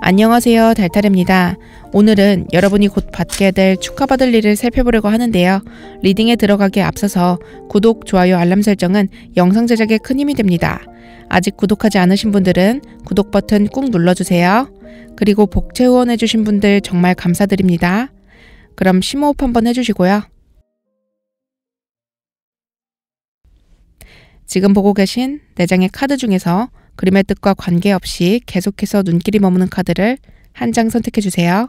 안녕하세요, 달달입니다. 오늘은 여러분이 곧 받게 될 축하받을 일을 살펴보려고 하는데요. 리딩에 들어가기에 앞서서 구독, 좋아요, 알람 설정은 영상 제작에 큰 힘이 됩니다. 아직 구독하지 않으신 분들은 구독 버튼 꾹 눌러주세요. 그리고 복채 후원해주신 분들 정말 감사드립니다. 그럼 심호흡 한번 해주시고요. 지금 보고 계신 4장의 카드 중에서 그림의 뜻과 관계없이 계속해서 눈길이 머무는 카드를 한 장 선택해주세요.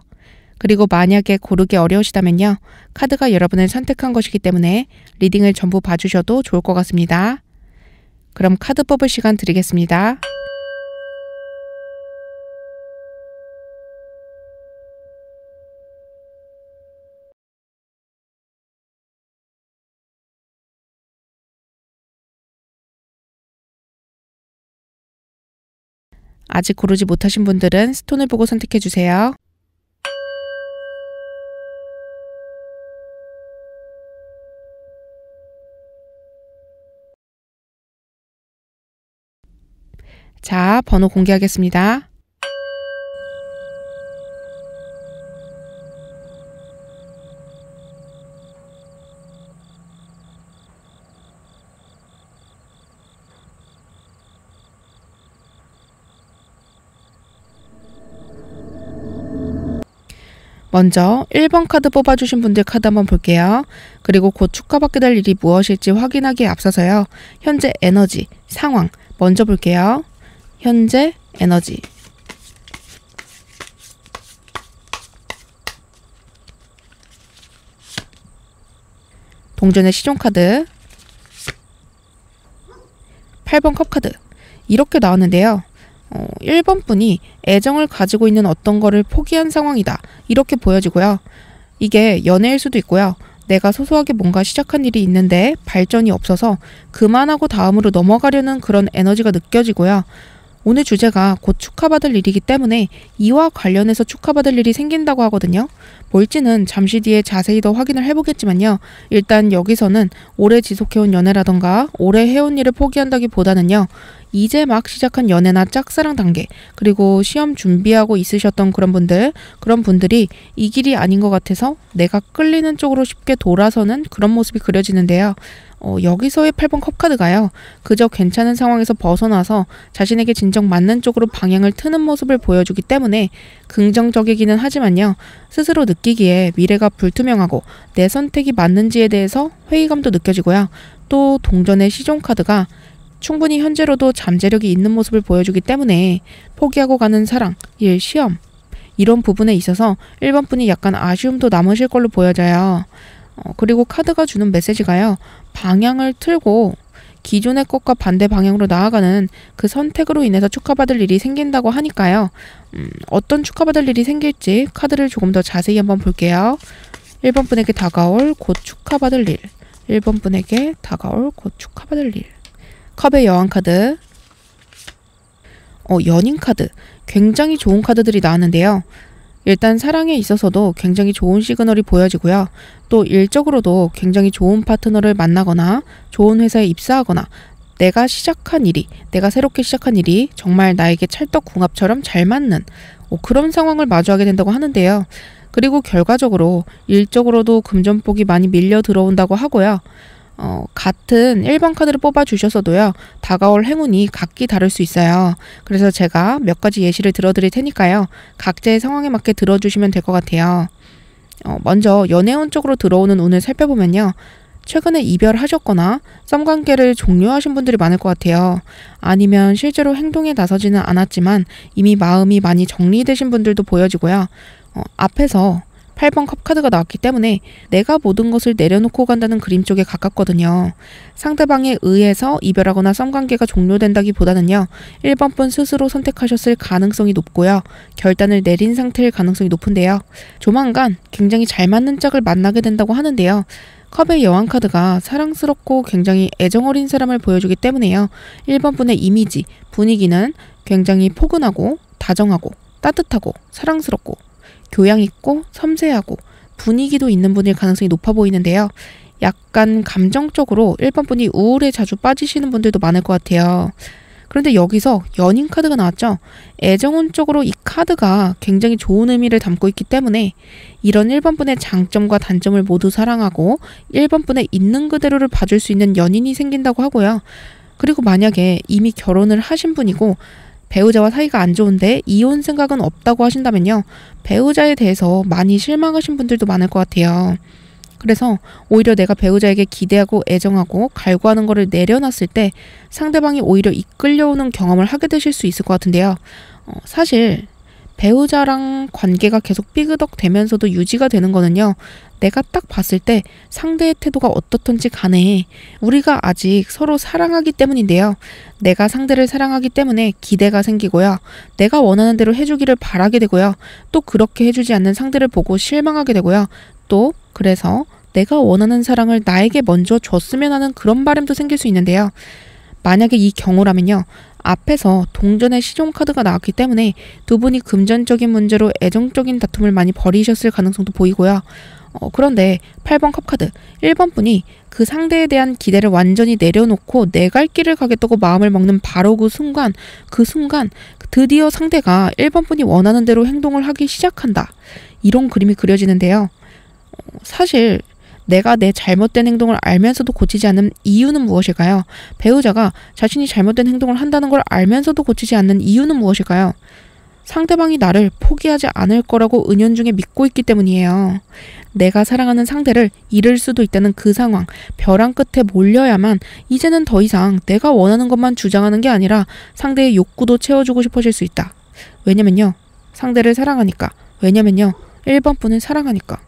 그리고 만약에 고르기 어려우시다면요. 카드가 여러분을 선택한 것이기 때문에 리딩을 전부 봐주셔도 좋을 것 같습니다. 그럼 카드 뽑을 시간 드리겠습니다. 아직 고르지 못하신 분들은 스톤을 보고 선택해주세요. 자, 번호 공개하겠습니다. 먼저 1번 카드 뽑아주신 분들 카드 한번 볼게요. 그리고 곧 축하받게 될 일이 무엇일지 확인하기에 앞서서요. 현재 에너지, 상황 먼저 볼게요. 현재 에너지. 동전의 시종 카드. 8번 컵 카드. 이렇게 나왔는데요. 1번 분이 애정을 가지고 있는 어떤 거를 포기한 상황이다. 이렇게 보여지고요. 이게 연애일 수도 있고요. 내가 소소하게 뭔가 시작한 일이 있는데 발전이 없어서 그만하고 다음으로 넘어가려는 그런 에너지가 느껴지고요. 오늘 주제가 곧 축하받을 일이기 때문에 이와 관련해서 축하받을 일이 생긴다고 하거든요. 뭘지는 잠시 뒤에 자세히 더 확인을 해보겠지만요. 일단 여기서는 오래 지속해온 연애라던가 오래 해온 일을 포기한다기보다는요. 이제 막 시작한 연애나 짝사랑 단계, 그리고 시험 준비하고 있으셨던 그런 분들이 이 길이 아닌 것 같아서 내가 끌리는 쪽으로 쉽게 돌아서는 그런 모습이 그려지는데요. 여기서의 8번 컵카드가요. 그저 괜찮은 상황에서 벗어나서 자신에게 진정 맞는 쪽으로 방향을 트는 모습을 보여주기 때문에 긍정적이기는 하지만요. 스스로 느끼기에 미래가 불투명하고 내 선택이 맞는지에 대해서 회의감도 느껴지고요. 또 동전의 시종 카드가 충분히 현재로도 잠재력이 있는 모습을 보여주기 때문에 포기하고 가는 사랑, 일, 시험 이런 부분에 있어서 1번 분이 약간 아쉬움도 남으실 걸로 보여져요. 그리고 카드가 주는 메시지가요. 방향을 틀고 기존의 것과 반대 방향으로 나아가는 그 선택으로 인해서 축하받을 일이 생긴다고 하니까요. 어떤 축하받을 일이 생길지 카드를 조금 더 자세히 한번 볼게요. 1번 분에게 다가올 곧 축하받을 일. 1번 분에게 다가올 곧 축하받을 일. 컵의 여왕 카드. 연인 카드. 굉장히 좋은 카드들이 나왔는데요. 일단 사랑에 있어서도 굉장히 좋은 시그널이 보여지고요. 또 일적으로도 굉장히 좋은 파트너를 만나거나 좋은 회사에 입사하거나 내가 새롭게 시작한 일이 정말 나에게 찰떡궁합처럼 잘 맞는 그런 상황을 마주하게 된다고 하는데요. 그리고 결과적으로 일적으로도 금전복이 많이 밀려 들어온다고 하고요. 같은 1번 카드를 뽑아주셨어도요. 다가올 행운이 각기 다를 수 있어요. 그래서 제가 몇 가지 예시를 들어드릴 테니까요. 각자의 상황에 맞게 들어주시면 될 것 같아요. 먼저 연애운 쪽으로 들어오는 운을 살펴보면요. 최근에 이별하셨거나 썸관계를 종료하신 분들이 많을 것 같아요. 아니면 실제로 행동에 나서지는 않았지만 이미 마음이 많이 정리되신 분들도 보여지고요. 앞에서 8번 컵카드가 나왔기 때문에 내가 모든 것을 내려놓고 간다는 그림 쪽에 가깝거든요. 상대방에 의해서 이별하거나 썸관계가 종료된다기보다는요. 1번 분 스스로 선택하셨을 가능성이 높고요. 결단을 내린 상태일 가능성이 높은데요. 조만간 굉장히 잘 맞는 짝을 만나게 된다고 하는데요. 컵의 여왕 카드가 사랑스럽고 굉장히 애정어린 사람을 보여주기 때문에요. 1번 분의 이미지, 분위기는 굉장히 포근하고 다정하고 따뜻하고 사랑스럽고 교양 있고 섬세하고 분위기도 있는 분일 가능성이 높아 보이는데요. 약간 감정적으로 1번 분이 우울에 자주 빠지시는 분들도 많을 것 같아요. 그런데 여기서 연인 카드가 나왔죠. 애정운 쪽으로 이 카드가 굉장히 좋은 의미를 담고 있기 때문에 이런 1번 분의 장점과 단점을 모두 사랑하고 1번 분의 있는 그대로를 봐줄 수 있는 연인이 생긴다고 하고요. 그리고 만약에 이미 결혼을 하신 분이고 배우자와 사이가 안 좋은데 이혼 생각은 없다고 하신다면요. 배우자에 대해서 많이 실망하신 분들도 많을 것 같아요. 그래서 오히려 내가 배우자에게 기대하고 애정하고 갈구하는 거를 내려놨을 때 상대방이 오히려 이끌려오는 경험을 하게 되실 수 있을 것 같은데요. 사실 배우자랑 관계가 계속 삐그덕 되면서도 유지가 되는 거는요. 내가 딱 봤을 때 상대의 태도가 어떻든지 간에 우리가 아직 서로 사랑하기 때문인데요. 내가 상대를 사랑하기 때문에 기대가 생기고요. 내가 원하는 대로 해주기를 바라게 되고요. 또 그렇게 해주지 않는 상대를 보고 실망하게 되고요. 또 그래서 내가 원하는 사랑을 나에게 먼저 줬으면 하는 그런 바람도 생길 수 있는데요. 만약에 이 경우라면요. 앞에서 동전의 시종카드가 나왔기 때문에 두 분이 금전적인 문제로 애정적인 다툼을 많이 벌이셨을 가능성도 보이고요. 그런데 8번 컵카드 1번 분이 그 상대에 대한 기대를 완전히 내려놓고 내 갈 길을 가겠다고 마음을 먹는 바로 그 순간 드디어 상대가 1번 분이 원하는 대로 행동을 하기 시작한다. 이런 그림이 그려지는데요. 사실 내가 내 잘못된 행동을 알면서도 고치지 않는 이유는 무엇일까요? 배우자가 자신이 잘못된 행동을 한다는 걸 알면서도 고치지 않는 이유는 무엇일까요? 상대방이 나를 포기하지 않을 거라고 은연중에 믿고 있기 때문이에요. 내가 사랑하는 상대를 잃을 수도 있다는 그 상황, 벼랑 끝에 몰려야만 이제는 더 이상 내가 원하는 것만 주장하는 게 아니라 상대의 욕구도 채워주고 싶어질 수 있다. 왜냐면요. 상대를 사랑하니까. 왜냐면요. 1번 분을 사랑하니까.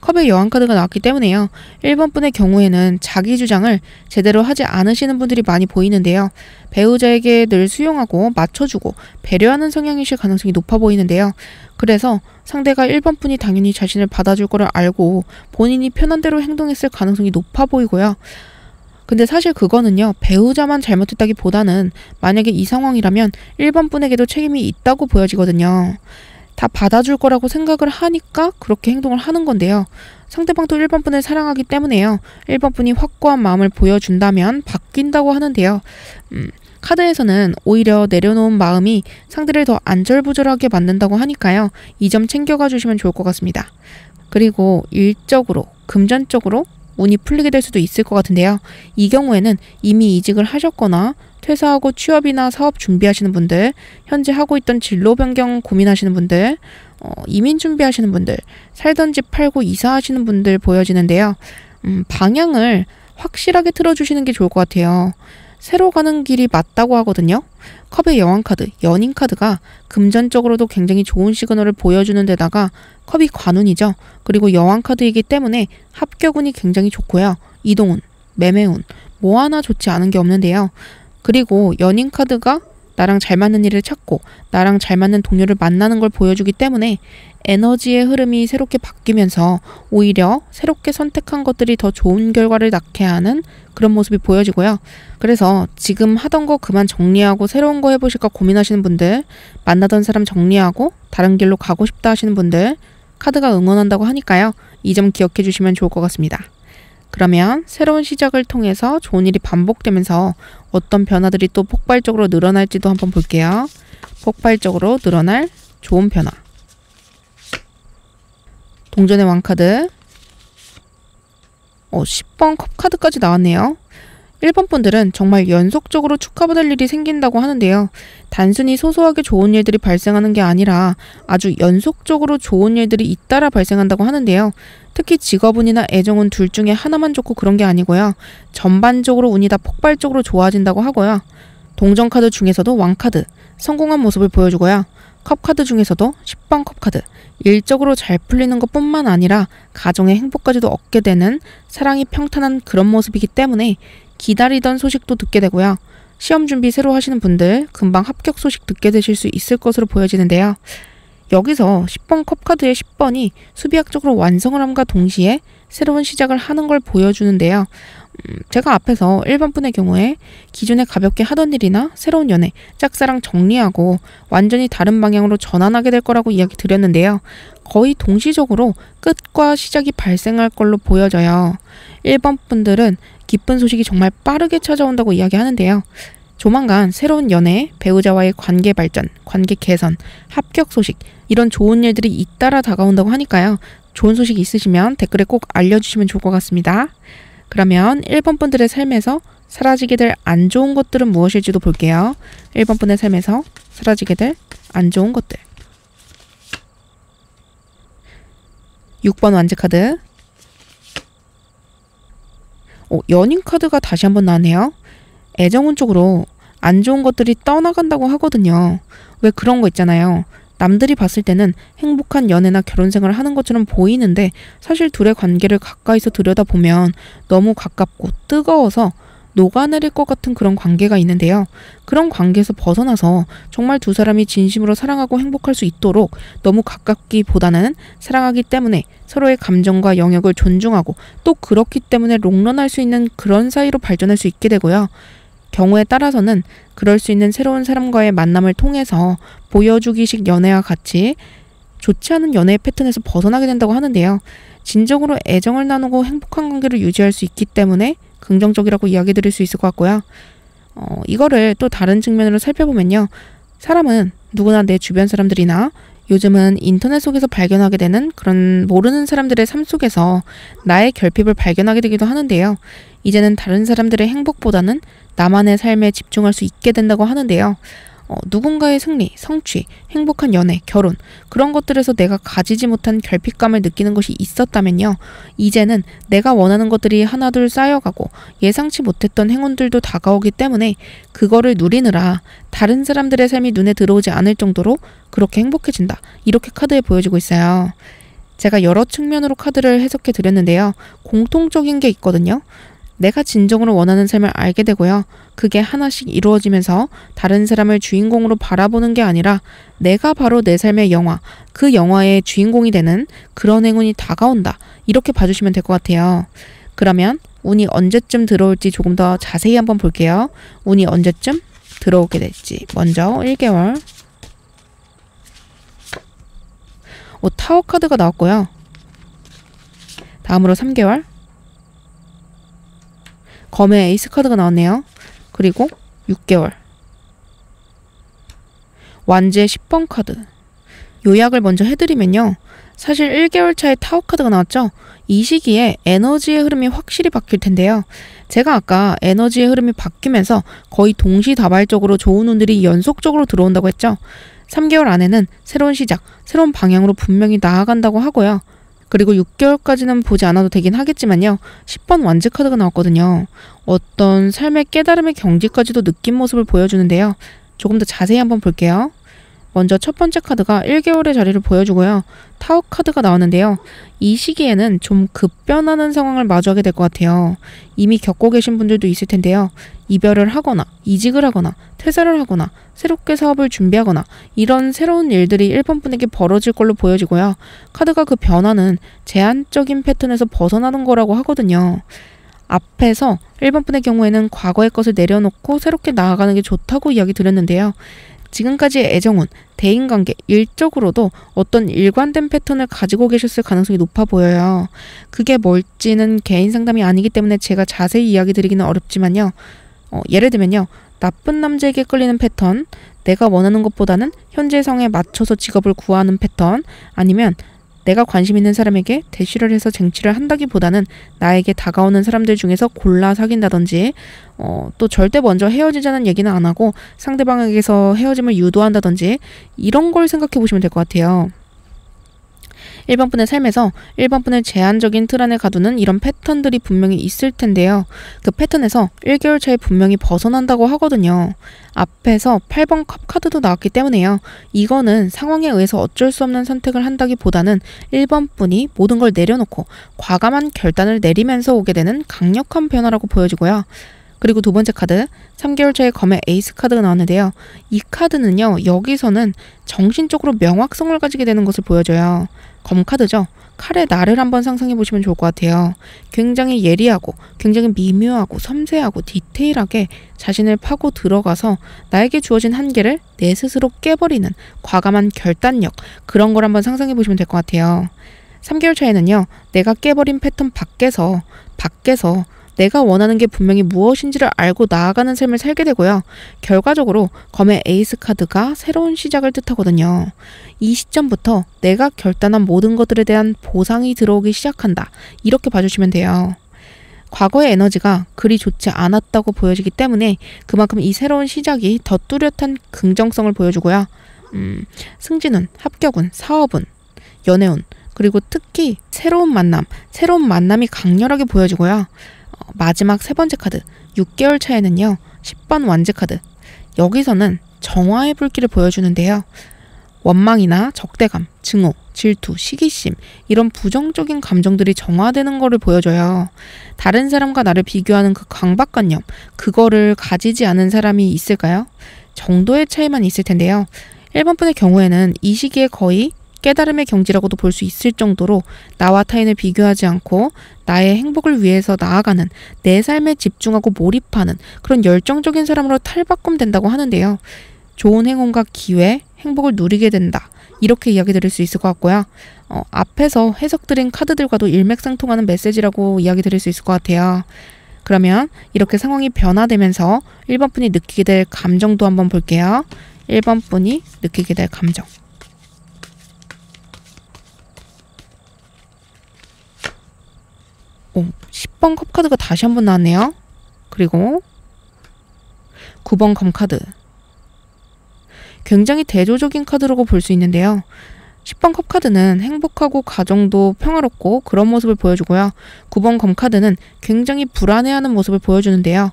컵의 여왕 카드가 나왔기 때문에요. 1번 분의 경우에는 자기 주장을 제대로 하지 않으시는 분들이 많이 보이는데요. 배우자에게 늘 수용하고 맞춰주고 배려하는 성향이실 가능성이 높아 보이는데요. 그래서 상대가 1번 분이 당연히 자신을 받아줄 거를 알고 본인이 편한 대로 행동했을 가능성이 높아 보이고요. 근데 사실 그거는요. 배우자만 잘못했다기보다는 만약에 이 상황이라면 1번 분에게도 책임이 있다고 보여지거든요. 다 받아줄 거라고 생각을 하니까 그렇게 행동을 하는 건데요. 상대방도 1번 분을 사랑하기 때문에요. 1번 분이 확고한 마음을 보여준다면 바뀐다고 하는데요. 카드에서는 오히려 내려놓은 마음이 상대를 더 안절부절하게 만든다고 하니까요. 이 점 챙겨가 주시면 좋을 것 같습니다. 그리고 일적으로, 금전적으로 운이 풀리게 될 수도 있을 것 같은데요. 이 경우에는 이미 이직을 하셨거나 퇴사하고 취업이나 사업 준비하시는 분들, 현재 하고 있던 진로 변경 고민하시는 분들, 이민 준비하시는 분들, 살던 집 팔고 이사하시는 분들 보여지는데요. 방향을 확실하게 틀어주시는 게 좋을 것 같아요. 새로 가는 길이 맞다고 하거든요. 컵의 여왕 카드, 연인 카드가 금전적으로도 굉장히 좋은 시그널을 보여주는 데다가 컵이 관운이죠. 그리고 여왕 카드이기 때문에 합격운이 굉장히 좋고요. 이동운, 매매운, 뭐 하나 좋지 않은 게 없는데요. 그리고 연인 카드가 나랑 잘 맞는 일을 찾고 나랑 잘 맞는 동료를 만나는 걸 보여주기 때문에 에너지의 흐름이 새롭게 바뀌면서 오히려 새롭게 선택한 것들이 더 좋은 결과를 낳게 하는 그런 모습이 보여지고요. 그래서 지금 하던 거 그만 정리하고 새로운 거 해보실까 고민하시는 분들, 만나던 사람 정리하고 다른 길로 가고 싶다 하시는 분들, 카드가 응원한다고 하니까요. 이 점 기억해 주시면 좋을 것 같습니다. 그러면 새로운 시작을 통해서 좋은 일이 반복되면서 어떤 변화들이 또 폭발적으로 늘어날지도 한번 볼게요. 폭발적으로 늘어날 좋은 변화. 동전의 왕카드. 10번 컵카드까지 나왔네요. 1번 분들은 정말 연속적으로 축하받을 일이 생긴다고 하는데요. 단순히 소소하게 좋은 일들이 발생하는 게 아니라 아주 연속적으로 좋은 일들이 잇따라 발생한다고 하는데요. 특히 직업운이나 애정운 둘 중에 하나만 좋고 그런 게 아니고요. 전반적으로 운이 다 폭발적으로 좋아진다고 하고요. 동전카드 중에서도 왕카드, 성공한 모습을 보여주고요. 컵카드 중에서도 10번 컵카드, 일적으로 잘 풀리는 것뿐만 아니라 가정의 행복까지도 얻게 되는 사랑이 평탄한 그런 모습이기 때문에 기다리던 소식도 듣게 되고요. 시험 준비 새로 하시는 분들 금방 합격 소식 듣게 되실 수 있을 것으로 보여지는데요. 여기서 10번 컵카드의 10번이 수비학적으로 완성을 함과 동시에 새로운 시작을 하는 걸 보여주는데요. 제가 앞에서 1번 분의 경우에 기존에 가볍게 하던 일이나 새로운 연애, 짝사랑 정리하고 완전히 다른 방향으로 전환하게 될 거라고 이야기 드렸는데요. 거의 동시적으로 끝과 시작이 발생할 걸로 보여져요. 1번 분들은 기쁜 소식이 정말 빠르게 찾아온다고 이야기하는데요. 조만간 새로운 연애, 배우자와의 관계 발전, 관계 개선, 합격 소식 이런 좋은 일들이 잇따라 다가온다고 하니까요. 좋은 소식 있으시면 댓글에 꼭 알려주시면 좋을 것 같습니다. 그러면 1번 분들의 삶에서 사라지게 될 안 좋은 것들은 무엇일지도 볼게요. 1번 분의 삶에서 사라지게 될 안 좋은 것들. 6번 완즈 카드. 연인 카드가 다시 한번 나왔네요. 애정운 쪽으로 안 좋은 것들이 떠나간다고 하거든요. 왜 그런 거 있잖아요. 남들이 봤을 때는 행복한 연애나 결혼 생활을 하는 것처럼 보이는데 사실 둘의 관계를 가까이서 들여다보면 너무 가깝고 뜨거워서 녹아내릴 것 같은 그런 관계가 있는데요. 그런 관계에서 벗어나서 정말 두 사람이 진심으로 사랑하고 행복할 수 있도록 너무 가깝기보다는 사랑하기 때문에 서로의 감정과 영역을 존중하고 또 그렇기 때문에 롱런할 수 있는 그런 사이로 발전할 수 있게 되고요. 경우에 따라서는 그럴 수 있는 새로운 사람과의 만남을 통해서 보여주기식 연애와 같이 좋지 않은 연애의 패턴에서 벗어나게 된다고 하는데요. 진정으로 애정을 나누고 행복한 관계를 유지할 수 있기 때문에 긍정적이라고 이야기 드릴 수 있을 것 같고요. 이거를 또 다른 측면으로 살펴보면요. 사람은 누구나 내 주변 사람들이나 요즘은 인터넷 속에서 발견하게 되는 그런 모르는 사람들의 삶 속에서 나의 결핍을 발견하게 되기도 하는데요. 이제는 다른 사람들의 행복보다는 나만의 삶에 집중할 수 있게 된다고 하는데요. 누군가의 승리, 성취, 행복한 연애, 결혼 그런 것들에서 내가 가지지 못한 결핍감을 느끼는 것이 있었다면요. 이제는 내가 원하는 것들이 하나둘 쌓여가고 예상치 못했던 행운들도 다가오기 때문에 그거를 누리느라 다른 사람들의 삶이 눈에 들어오지 않을 정도로 그렇게 행복해진다. 이렇게 카드에 보여지고 있어요. 제가 여러 측면으로 카드를 해석해 드렸는데요. 공통적인 게 있거든요. 내가 진정으로 원하는 삶을 알게 되고요. 그게 하나씩 이루어지면서 다른 사람을 주인공으로 바라보는 게 아니라 내가 바로 내 삶의 영화, 그 영화의 주인공이 되는 그런 행운이 다가온다. 이렇게 봐주시면 될 것 같아요. 그러면 운이 언제쯤 들어올지 조금 더 자세히 한번 볼게요. 운이 언제쯤 들어오게 될지. 먼저 1개월. 타워 카드가 나왔고요. 다음으로 3개월. 검의 에이스 카드가 나왔네요. 그리고 6개월. 완지의 10번 카드. 요약을 먼저 해드리면요. 사실 1개월 차에 타워 카드가 나왔죠. 이 시기에 에너지의 흐름이 확실히 바뀔 텐데요. 제가 아까 에너지의 흐름이 바뀌면서 거의 동시다발적으로 좋은 운들이 연속적으로 들어온다고 했죠. 3개월 안에는 새로운 시작, 새로운 방향으로 분명히 나아간다고 하고요. 그리고 6개월까지는 보지 않아도 되긴 하겠지만요. 10번 완즈 카드가 나왔거든요. 어떤 삶의 깨달음의 경지까지도 느낀 모습을 보여주는데요. 조금 더 자세히 한번 볼게요. 먼저 첫 번째 카드가 1개월의 자리를 보여주고요. 타워 카드가 나왔는데요. 이 시기에는 좀 급변하는 상황을 마주하게 될 것 같아요. 이미 겪고 계신 분들도 있을 텐데요. 이별을 하거나 이직을 하거나 퇴사를 하거나 새롭게 사업을 준비하거나 이런 새로운 일들이 1번 분에게 벌어질 걸로 보여지고요. 카드가 그 변화는 제한적인 패턴에서 벗어나는 거라고 하거든요. 앞에서 1번 분의 경우에는 과거의 것을 내려놓고 새롭게 나아가는 게 좋다고 이야기 드렸는데요. 지금까지의 애정운, 대인관계, 일적으로도 어떤 일관된 패턴을 가지고 계셨을 가능성이 높아 보여요. 그게 뭘지는 개인 상담이 아니기 때문에 제가 자세히 이야기 드리기는 어렵지만요. 예를 들면요. 나쁜 남자에게 끌리는 패턴, 내가 원하는 것보다는 현재 상황에 맞춰서 직업을 구하는 패턴, 아니면 내가 관심 있는 사람에게 대시를 해서 쟁취를 한다기보다는 나에게 다가오는 사람들 중에서 골라 사귄다든지 또 절대 먼저 헤어지자는 얘기는 안 하고 상대방에게서 헤어짐을 유도한다든지 이런 걸 생각해 보시면 될 것 같아요. 1번 분의 삶에서 1번 분을 제한적인 틀 안에 가두는 이런 패턴들이 분명히 있을 텐데요. 그 패턴에서 1개월 차에 분명히 벗어난다고 하거든요. 앞에서 8번 컵 카드도 나왔기 때문에요. 이거는 상황에 의해서 어쩔 수 없는 선택을 한다기보다는 1번 분이 모든 걸 내려놓고 과감한 결단을 내리면서 오게 되는 강력한 변화라고 보여지고요. 그리고 두 번째 카드, 3개월 차에 검의 에이스 카드가 나왔는데요. 이 카드는요, 여기서는 정신적으로 명확성을 가지게 되는 것을 보여줘요. 검 카드죠. 칼의 날을 한번 상상해 보시면 좋을 것 같아요. 굉장히 예리하고 굉장히 미묘하고 섬세하고 디테일하게 자신을 파고 들어가서 나에게 주어진 한계를 내 스스로 깨버리는 과감한 결단력, 그런 걸 한번 상상해 보시면 될 것 같아요. 3개월 차에는요. 내가 깨버린 패턴 밖에서 내가 원하는 게 분명히 무엇인지를 알고 나아가는 삶을 살게 되고요. 결과적으로 검의 에이스 카드가 새로운 시작을 뜻하거든요. 이 시점부터 내가 결단한 모든 것들에 대한 보상이 들어오기 시작한다. 이렇게 봐주시면 돼요. 과거의 에너지가 그리 좋지 않았다고 보여지기 때문에 그만큼 이 새로운 시작이 더 뚜렷한 긍정성을 보여주고요. 승진운, 합격운, 사업운, 연애운, 그리고 특히 새로운 만남이 강렬하게 보여지고요. 마지막 세 번째 카드, 6개월 차에는요. 10번 완제 카드. 여기서는 정화의 불길을 보여주는데요. 원망이나 적대감, 증오, 질투, 시기심 이런 부정적인 감정들이 정화되는 것을 보여줘요. 다른 사람과 나를 비교하는 그 강박관념, 그거를 가지지 않은 사람이 있을까요? 정도의 차이만 있을 텐데요. 1번 분의 경우에는 이 시기에 거의 깨달음의 경지라고도 볼 수 있을 정도로 나와 타인을 비교하지 않고 나의 행복을 위해서 나아가는, 내 삶에 집중하고 몰입하는 그런 열정적인 사람으로 탈바꿈된다고 하는데요. 좋은 행운과 기회, 행복을 누리게 된다. 이렇게 이야기 드릴 수 있을 것 같고요. 앞에서 해석드린 카드들과도 일맥상통하는 메시지라고 이야기 드릴 수 있을 것 같아요. 그러면 이렇게 상황이 변화되면서 1번 분이 느끼게 될 감정도 한번 볼게요. 1번 분이 느끼게 될 감정. 10번 컵카드가 다시 한번 나왔네요. 그리고 9번 검카드. 굉장히 대조적인 카드라고 볼 수 있는데요. 10번 컵카드는 행복하고 가정도 평화롭고 그런 모습을 보여주고요. 9번 검카드는 굉장히 불안해하는 모습을 보여주는데요.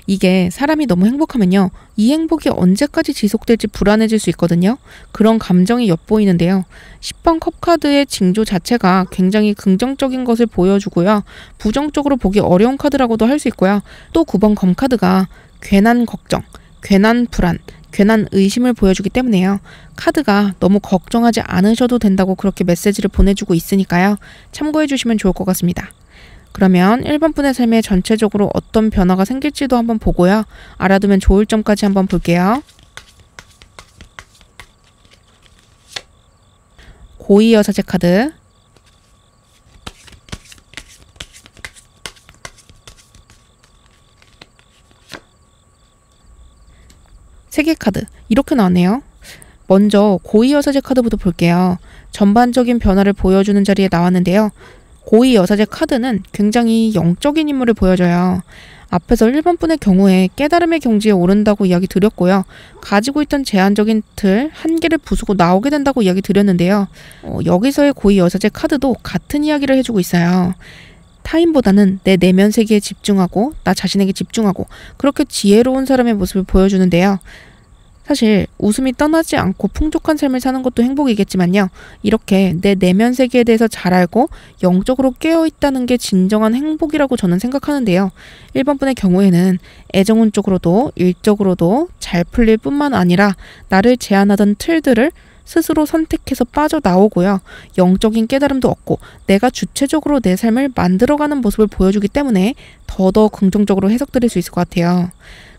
이게 사람이 너무 행복하면요. 이 행복이 언제까지 지속될지 불안해질 수 있거든요. 그런 감정이 엿보이는데요. 10번 컵카드의 징조 자체가 굉장히 긍정적인 것을 보여주고요. 부정적으로 보기 어려운 카드라고도 할 수 있고요. 또 9번 검카드가 괜한 걱정, 괜한 불안, 괜한 의심을 보여주기 때문에요. 카드가 너무 걱정하지 않으셔도 된다고 그렇게 메시지를 보내주고 있으니까요. 참고해 주시면 좋을 것 같습니다. 그러면 1번 분의 삶에 전체적으로 어떤 변화가 생길지도 한번 보고요. 알아두면 좋을 점까지 한번 볼게요. 고위 여사제 카드. 세계 카드. 이렇게 나왔네요. 먼저 고위 여사제 카드부터 볼게요. 전반적인 변화를 보여주는 자리에 나왔는데요. 고위 여사제 카드는 굉장히 영적인 인물을 보여줘요. 앞에서 1번 분의 경우에 깨달음의 경지에 오른다고 이야기 드렸고요. 가지고 있던 제한적인 틀, 한계를 부수고 나오게 된다고 이야기 드렸는데요. 여기서의 고위 여사제 카드도 같은 이야기를 해주고 있어요. 타인보다는 내 내면 세계에 집중하고 나 자신에게 집중하고 그렇게 지혜로운 사람의 모습을 보여주는데요. 사실 웃음이 떠나지 않고 풍족한 삶을 사는 것도 행복이겠지만요. 이렇게 내 내면 세계에 대해서 잘 알고 영적으로 깨어있다는 게 진정한 행복이라고 저는 생각하는데요. 1번 분의 경우에는 애정운 쪽으로도 일적으로도 잘 풀릴 뿐만 아니라 나를 제한하던 틀들을 스스로 선택해서 빠져나오고요. 영적인 깨달음도 얻고 내가 주체적으로 내 삶을 만들어가는 모습을 보여주기 때문에 더더 긍정적으로 해석드릴 수 있을 것 같아요.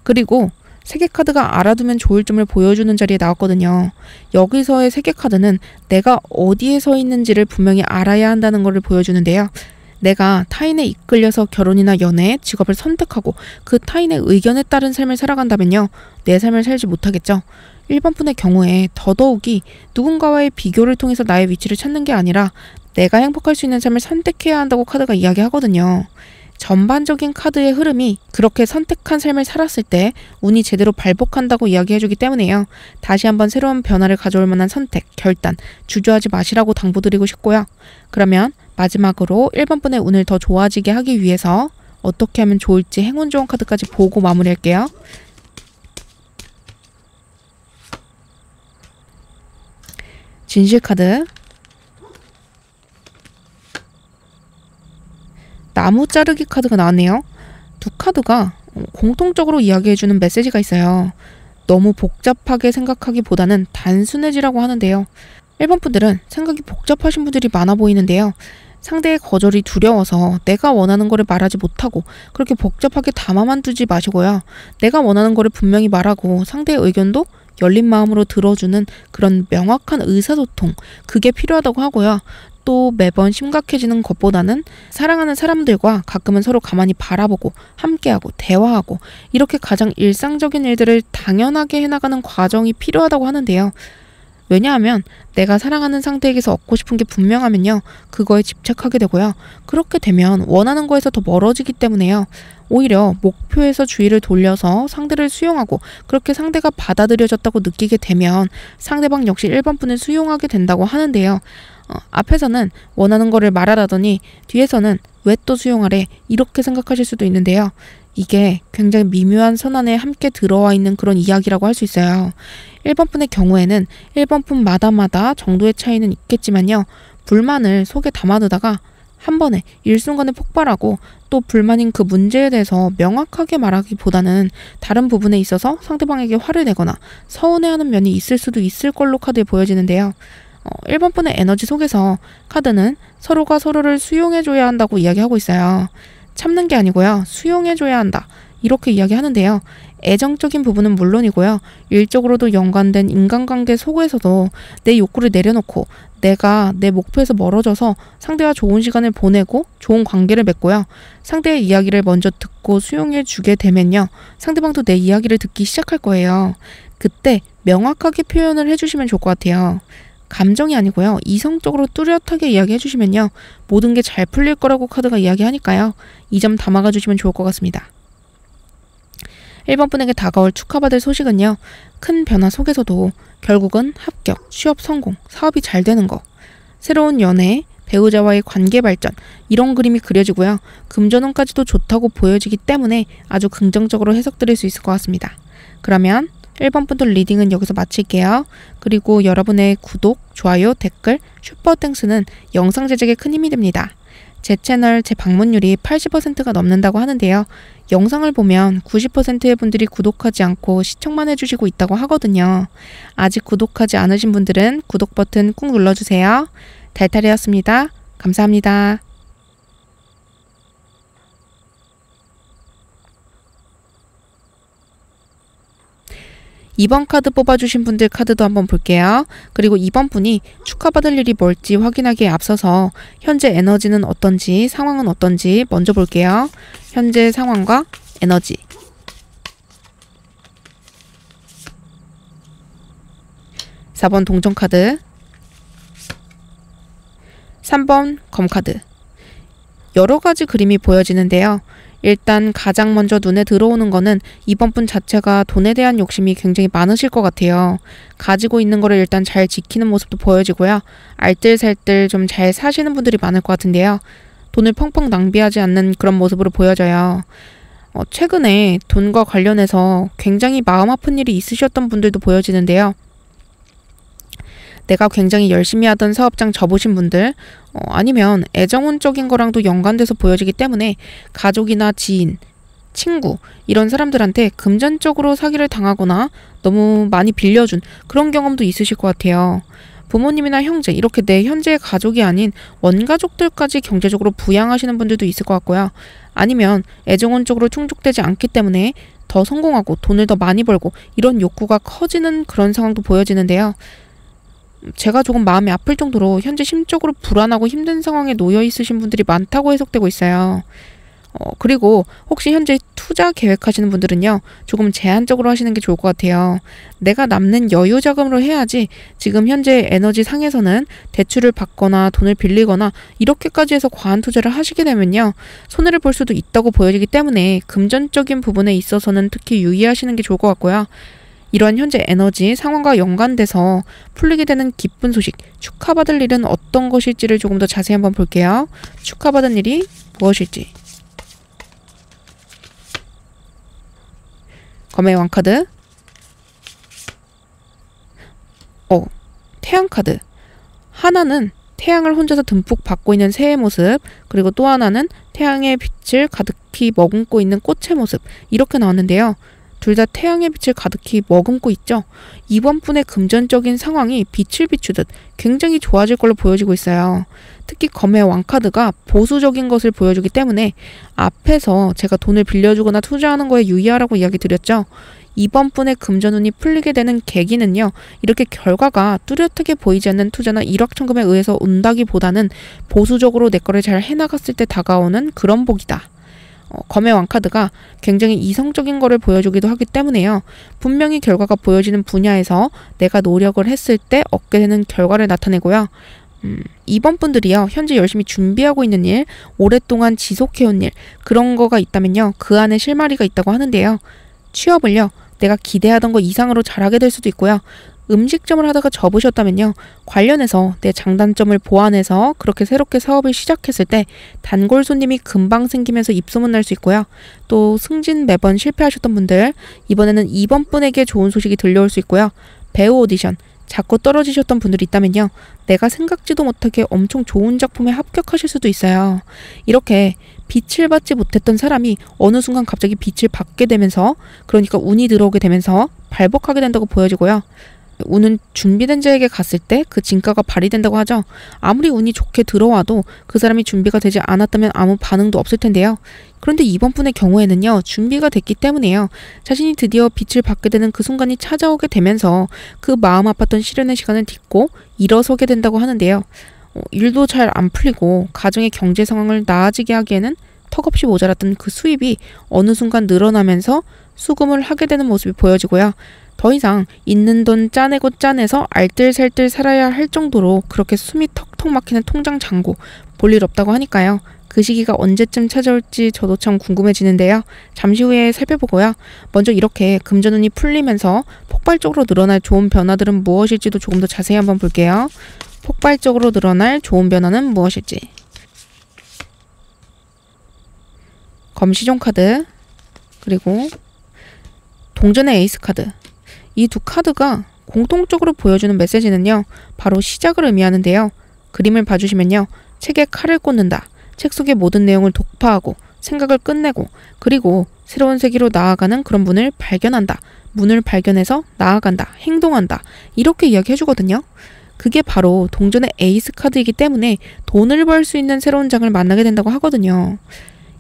그리고 세계카드가 알아두면 좋을 점을 보여주는 자리에 나왔거든요. 여기서의 세계카드는 내가 어디에 서 있는지를 분명히 알아야 한다는 것을 보여주는데요. 내가 타인에 이끌려서 결혼이나 연애, 직업을 선택하고 그 타인의 의견에 따른 삶을 살아간다면요. 내 삶을 살지 못하겠죠. 1번 분의 경우에 더더욱이 누군가와의 비교를 통해서 나의 위치를 찾는 게 아니라 내가 행복할 수 있는 삶을 선택해야 한다고 카드가 이야기하거든요. 전반적인 카드의 흐름이 그렇게 선택한 삶을 살았을 때 운이 제대로 발복한다고 이야기해주기 때문에요. 다시 한번 새로운 변화를 가져올 만한 선택, 결단, 주저하지 마시라고 당부드리고 싶고요. 그러면 마지막으로 1번 분의 운을 더 좋아지게 하기 위해서 어떻게 하면 좋을지 행운 좋은 카드까지 보고 마무리할게요. 진실 카드. 나무 자르기 카드가 나왔네요. 두 카드가 공통적으로 이야기해주는 메시지가 있어요. 너무 복잡하게 생각하기보다는 단순해지라고 하는데요. 1번 분들은 생각이 복잡하신 분들이 많아 보이는데요. 상대의 거절이 두려워서 내가 원하는 거를 말하지 못하고 그렇게 복잡하게 담아만 두지 마시고요. 내가 원하는 거를 분명히 말하고 상대의 의견도 열린 마음으로 들어주는 그런 명확한 의사소통, 그게 필요하다고 하고요. 또 매번 심각해지는 것보다는 사랑하는 사람들과 가끔은 서로 가만히 바라보고 함께하고 대화하고 이렇게 가장 일상적인 일들을 당연하게 해나가는 과정이 필요하다고 하는데요. 왜냐하면 내가 사랑하는 상대에게서 얻고 싶은 게 분명하면요, 그거에 집착하게 되고요. 그렇게 되면 원하는 거에서 더 멀어지기 때문에요. 오히려 목표에서 주의를 돌려서 상대를 수용하고 그렇게 상대가 받아들여졌다고 느끼게 되면 상대방 역시 1번 분을 수용하게 된다고 하는데요. 앞에서는 원하는 거를 말하라더니 뒤에서는 왜 또 수용하래 이렇게 생각하실 수도 있는데요. 이게 굉장히 미묘한 선안에 함께 들어와 있는 그런 이야기라고 할 수 있어요. 1번 분의 경우에는 1번 분마다 정도의 차이는 있겠지만요. 불만을 속에 담아두다가 한 번에 일순간에 폭발하고 또 불만인 그 문제에 대해서 명확하게 말하기보다는 다른 부분에 있어서 상대방에게 화를 내거나 서운해하는 면이 있을 수도 있을 걸로 카드에 보여지는데요. 1번 분의 에너지 속에서 카드는 서로가 서로를 수용해줘야 한다고 이야기하고 있어요. 참는 게 아니고요. 수용해줘야 한다. 이렇게 이야기하는데요. 애정적인 부분은 물론이고요. 일적으로도 연관된 인간관계 속에서도 내 욕구를 내려놓고 내가 내 목표에서 멀어져서 상대와 좋은 시간을 보내고 좋은 관계를 맺고요. 상대의 이야기를 먼저 듣고 수용해주게 되면요. 상대방도 내 이야기를 듣기 시작할 거예요. 그때 명확하게 표현을 해주시면 좋을 것 같아요. 감정이 아니고요. 이성적으로 뚜렷하게 이야기해 주시면요. 모든 게 잘 풀릴 거라고 카드가 이야기하니까요. 이 점 담아가 주시면 좋을 것 같습니다. 1번 분에게 다가올 축하받을 소식은요. 큰 변화 속에서도 결국은 합격, 취업 성공, 사업이 잘 되는 거, 새로운 연애, 배우자와의 관계 발전 이런 그림이 그려지고요. 금전운까지도 좋다고 보여지기 때문에 아주 긍정적으로 해석드릴 수 있을 것 같습니다. 그러면 1번 분들 리딩은 여기서 마칠게요. 그리고 여러분의 구독, 좋아요, 댓글, 슈퍼땡스는 영상 제작에 큰 힘이 됩니다. 제 채널, 제 방문율이 80%가 넘는다고 하는데요. 영상을 보면 90%의 분들이 구독하지 않고 시청만 해주시고 있다고 하거든요. 아직 구독하지 않으신 분들은 구독 버튼 꾹 눌러주세요. 달달이었습니다. 감사합니다. 이번 카드 뽑아주신 분들 카드도 한번 볼게요. 그리고 이번 분이 축하받을 일이 뭘지 확인하기에 앞서서 현재 에너지는 어떤지, 상황은 어떤지 먼저 볼게요. 현재 상황과 에너지. 4번 동전카드, 3번 검카드. 여러가지 그림이 보여지는데요. 일단 가장 먼저 눈에 들어오는 거는 이번 분 자체가 돈에 대한 욕심이 굉장히 많으실 것 같아요. 가지고 있는 거를 일단 잘 지키는 모습도 보여지고요. 알뜰살뜰 좀 잘 사시는 분들이 많을 것 같은데요. 돈을 펑펑 낭비하지 않는 그런 모습으로 보여져요. 최근에 돈과 관련해서 굉장히 마음 아픈 일이 있으셨던 분들도 보여지는데요. 내가 굉장히 열심히 하던 사업장 접으신 분들, 아니면 애정운적인 거랑도 연관돼서 보여지기 때문에 가족이나 지인, 친구 이런 사람들한테 금전적으로 사기를 당하거나 너무 많이 빌려준 그런 경험도 있으실 것 같아요. 부모님이나 형제 이렇게 내 현재의 가족이 아닌 원가족들까지 경제적으로 부양하시는 분들도 있을 것 같고요. 아니면 애정운적으로 충족되지 않기 때문에 더 성공하고 돈을 더 많이 벌고 이런 욕구가 커지는 그런 상황도 보여지는데요. 제가 조금 마음이 아플 정도로 현재 심적으로 불안하고 힘든 상황에 놓여 있으신 분들이 많다고 해석되고 있어요. 그리고 혹시 현재 투자 계획하시는 분들은요. 조금 제한적으로 하시는 게 좋을 것 같아요. 내가 남는 여유 자금으로 해야지 지금 현재 에너지 상에서는 대출을 받거나 돈을 빌리거나 이렇게까지 해서 과한 투자를 하시게 되면요. 손해를 볼 수도 있다고 보여지기 때문에 금전적인 부분에 있어서는 특히 유의하시는 게 좋을 것 같고요. 이러한 현재 에너지 상황과 연관돼서 풀리게 되는 기쁜 소식, 축하받을 일은 어떤 것일지를 조금 더 자세히 한번 볼게요. 축하받은 일이 무엇일지. 검의 왕카드, 태양카드. 하나는 태양을 혼자서 듬뿍 받고 있는 새의 모습, 그리고 또 하나는 태양의 빛을 가득히 머금고 있는 꽃의 모습, 이렇게 나왔는데요. 둘 다 태양의 빛을 가득히 머금고 있죠. 이번 분의 금전적인 상황이 빛을 비추듯 굉장히 좋아질 걸로 보여지고 있어요. 특히 검의 왕카드가 보수적인 것을 보여주기 때문에 앞에서 제가 돈을 빌려주거나 투자하는 거에 유의하라고 이야기 드렸죠. 이번 분의 금전운이 풀리게 되는 계기는요. 이렇게 결과가 뚜렷하게 보이지 않는 투자나 일확천금에 의해서 온다기보다는 보수적으로 내 거를 잘 해나갔을 때 다가오는 그런 복이다. 검의 왕카드가 굉장히 이성적인 거를 보여주기도 하기 때문에요. 분명히 결과가 보여지는 분야에서 내가 노력을 했을 때 얻게 되는 결과를 나타내고요. 이번 분들이요. 현재 열심히 준비하고 있는 일, 오랫동안 지속해온 일, 그런 거가 있다면요. 그 안에 실마리가 있다고 하는데요. 취업을요. 내가 기대하던 거 이상으로 잘하게 될 수도 있고요. 음식점을 하다가 접으셨다면요. 관련해서 내 장단점을 보완해서 그렇게 새롭게 사업을 시작했을 때 단골 손님이 금방 생기면서 입소문 날 수 있고요. 또 승진 매번 실패하셨던 분들, 이번에는 이번 분에게 좋은 소식이 들려올 수 있고요. 배우 오디션, 자꾸 떨어지셨던 분들이 있다면요. 내가 생각지도 못하게 엄청 좋은 작품에 합격하실 수도 있어요. 이렇게 빛을 받지 못했던 사람이 어느 순간 갑자기 빛을 받게 되면서, 그러니까 운이 들어오게 되면서 발복하게 된다고 보여지고요. 운은 준비된 자에게 갔을 때 그 진가가 발휘된다고 하죠. 아무리 운이 좋게 들어와도 그 사람이 준비가 되지 않았다면 아무 반응도 없을 텐데요. 그런데 이번 분의 경우에는요. 준비가 됐기 때문에요. 자신이 드디어 빛을 받게 되는 그 순간이 찾아오게 되면서 그 마음 아팠던 시련의 시간을 딛고 일어서게 된다고 하는데요. 일도 잘 안 풀리고 가정의 경제 상황을 나아지게 하기에는 턱없이 모자랐던 그 수입이 어느 순간 늘어나면서 수금을 하게 되는 모습이 보여지고요. 더 이상 있는 돈 짜내고 짜내서 알뜰살뜰 살아야 할 정도로 그렇게 숨이 턱턱 막히는 통장 잔고 볼 일 없다고 하니까요. 그 시기가 언제쯤 찾아올지 저도 참 궁금해지는데요. 잠시 후에 살펴보고요. 먼저 이렇게 금전운이 풀리면서 폭발적으로 늘어날 좋은 변화들은 무엇일지도 조금 더 자세히 한번 볼게요. 폭발적으로 늘어날 좋은 변화는 무엇일지. 검시종 카드, 그리고 동전의 에이스 카드. 이 두 카드가 공통적으로 보여주는 메시지는요. 바로 시작을 의미하는데요. 그림을 봐주시면요. 책에 칼을 꽂는다. 책 속의 모든 내용을 독파하고 생각을 끝내고 그리고 새로운 세계로 나아가는 그런 문을 발견한다. 문을 발견해서 나아간다. 행동한다. 이렇게 이야기해주거든요. 그게 바로 동전의 에이스 카드이기 때문에 돈을 벌 수 있는 새로운 장을 만나게 된다고 하거든요.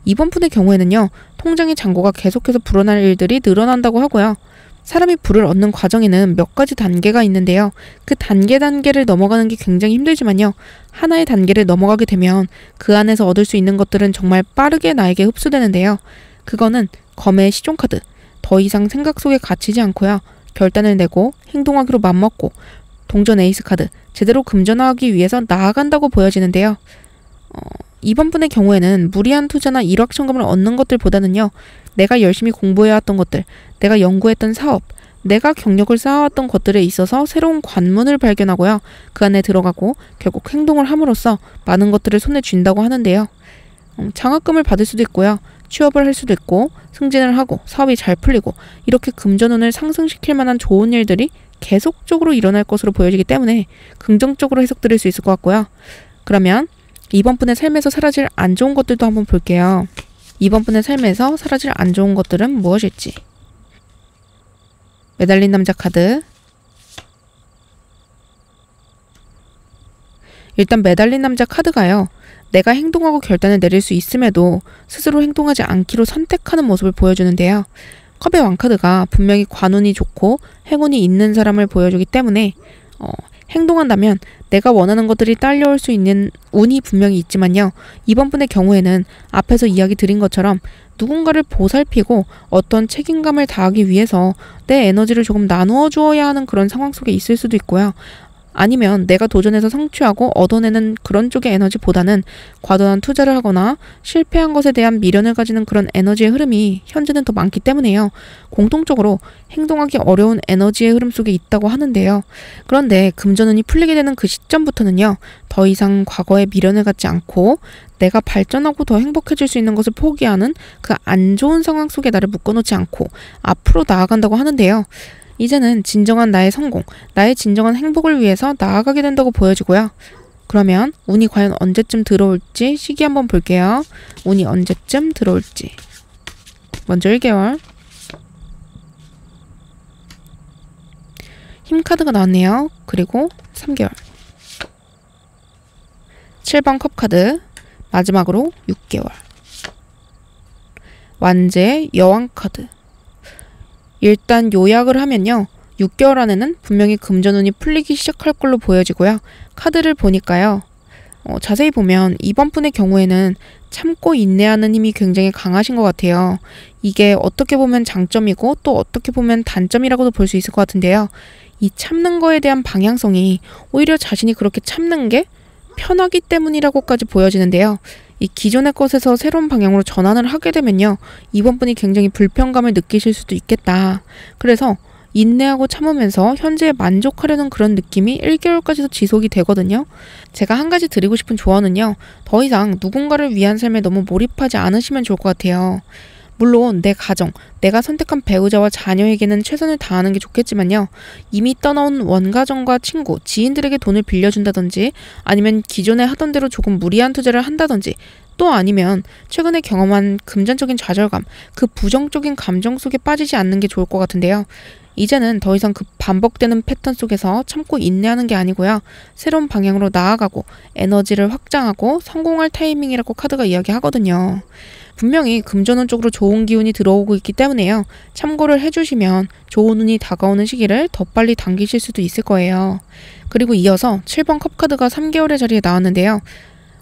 이번 분의 경우에는요. 통장의 잔고가 계속해서 불어날 일들이 늘어난다고 하고요. 사람이 부를 얻는 과정에는 몇 가지 단계가 있는데요. 그 단계를 넘어가는 게 굉장히 힘들지만요. 하나의 단계를 넘어가게 되면 그 안에서 얻을 수 있는 것들은 정말 빠르게 나에게 흡수되는데요. 그거는 검의 시종카드. 더 이상 생각 속에 갇히지 않고요. 결단을 내고 행동하기로 맘먹고 동전 에이스 카드. 제대로 금전화하기 위해서 나아간다고 보여지는데요. 이번 분의 경우에는 무리한 투자나 일확천금을 얻는 것들보다는요. 내가 열심히 공부해왔던 것들, 내가 연구했던 사업, 내가 경력을 쌓아왔던 것들에 있어서 새로운 관문을 발견하고요. 그 안에 들어가고 결국 행동을 함으로써 많은 것들을 손에 쥔다고 하는데요. 장학금을 받을 수도 있고요. 취업을 할 수도 있고 승진을 하고 사업이 잘 풀리고 이렇게 금전운을 상승시킬 만한 좋은 일들이 계속적으로 일어날 것으로 보여지기 때문에 긍정적으로 해석드릴 수 있을 것 같고요. 그러면 이번 분의 삶에서 사라질 안 좋은 것들도 한번 볼게요. 이번 분의 삶에서 사라질 안 좋은 것들은 무엇일지. 매달린 남자 카드. 일단 매달린 남자 카드가요. 내가 행동하고 결단을 내릴 수 있음에도 스스로 행동하지 않기로 선택하는 모습을 보여주는데요. 컵의 왕카드가 분명히 관운이 좋고 행운이 있는 사람을 보여주기 때문에 행동한다면 내가 원하는 것들이 딸려올 수 있는 운이 분명히 있지만요. 이번 분의 경우에는 앞에서 이야기 드린 것처럼 누군가를 보살피고 어떤 책임감을 다하기 위해서 내 에너지를 조금 나누어 주어야 하는 그런 상황 속에 있을 수도 있고요. 아니면 내가 도전해서 성취하고 얻어내는 그런 쪽의 에너지보다는 과도한 투자를 하거나 실패한 것에 대한 미련을 가지는 그런 에너지의 흐름이 현재는 더 많기 때문에요. 공통적으로 행동하기 어려운 에너지의 흐름 속에 있다고 하는데요. 그런데 금전운이 풀리게 되는 그 시점부터는요. 더 이상 과거에 미련을 갖지 않고 내가 발전하고 더 행복해질 수 있는 것을 포기하는 그 안 좋은 상황 속에 나를 묶어놓지 않고 앞으로 나아간다고 하는데요. 이제는 진정한 나의 성공, 나의 진정한 행복을 위해서 나아가게 된다고 보여지고요. 그러면 운이 과연 언제쯤 들어올지 시기 한번 볼게요. 운이 언제쯤 들어올지. 먼저 1개월. 힘카드가 나왔네요. 그리고 3개월. 7번 컵카드. 마지막으로 6개월. 완제 여왕카드. 일단 요약을 하면요. 6개월 안에는 분명히 금전운이 풀리기 시작할 걸로 보여지고요. 카드를 보니까요. 자세히 보면 이번 분의 경우에는 참고 인내하는 힘이 굉장히 강하신 것 같아요. 이게 어떻게 보면 장점이고 또 어떻게 보면 단점이라고도 볼 수 있을 것 같은데요. 이 참는 거에 대한 방향성이 오히려 자신이 그렇게 참는 게 편하기 때문이라고까지 보여지는데요. 이 기존의 것에서 새로운 방향으로 전환을 하게 되면요. 이번 분이 굉장히 불편감을 느끼실 수도 있겠다. 그래서 인내하고 참으면서 현재에 만족하려는 그런 느낌이 1개월까지도 지속이 되거든요. 제가 한 가지 드리고 싶은 조언은요. 더 이상 누군가를 위한 삶에 너무 몰입하지 않으시면 좋을 것 같아요. 물론 내 가정, 내가 선택한 배우자와 자녀에게는 최선을 다하는 게 좋겠지만요. 이미 떠나온 원가정과 친구, 지인들에게 돈을 빌려준다든지 아니면 기존에 하던 대로 조금 무리한 투자를 한다든지 또 아니면 최근에 경험한 금전적인 좌절감, 그 부정적인 감정 속에 빠지지 않는 게 좋을 것 같은데요. 이제는 더 이상 그 반복되는 패턴 속에서 참고 인내하는 게 아니고요. 새로운 방향으로 나아가고 에너지를 확장하고 성공할 타이밍이라고 카드가 이야기하거든요. 분명히 금전운 쪽으로 좋은 기운이 들어오고 있기 때문에요. 참고를 해주시면 좋은 운이 다가오는 시기를 더 빨리 당기실 수도 있을 거예요. 그리고 이어서 7번 컵카드가 3개월의 자리에 나왔는데요.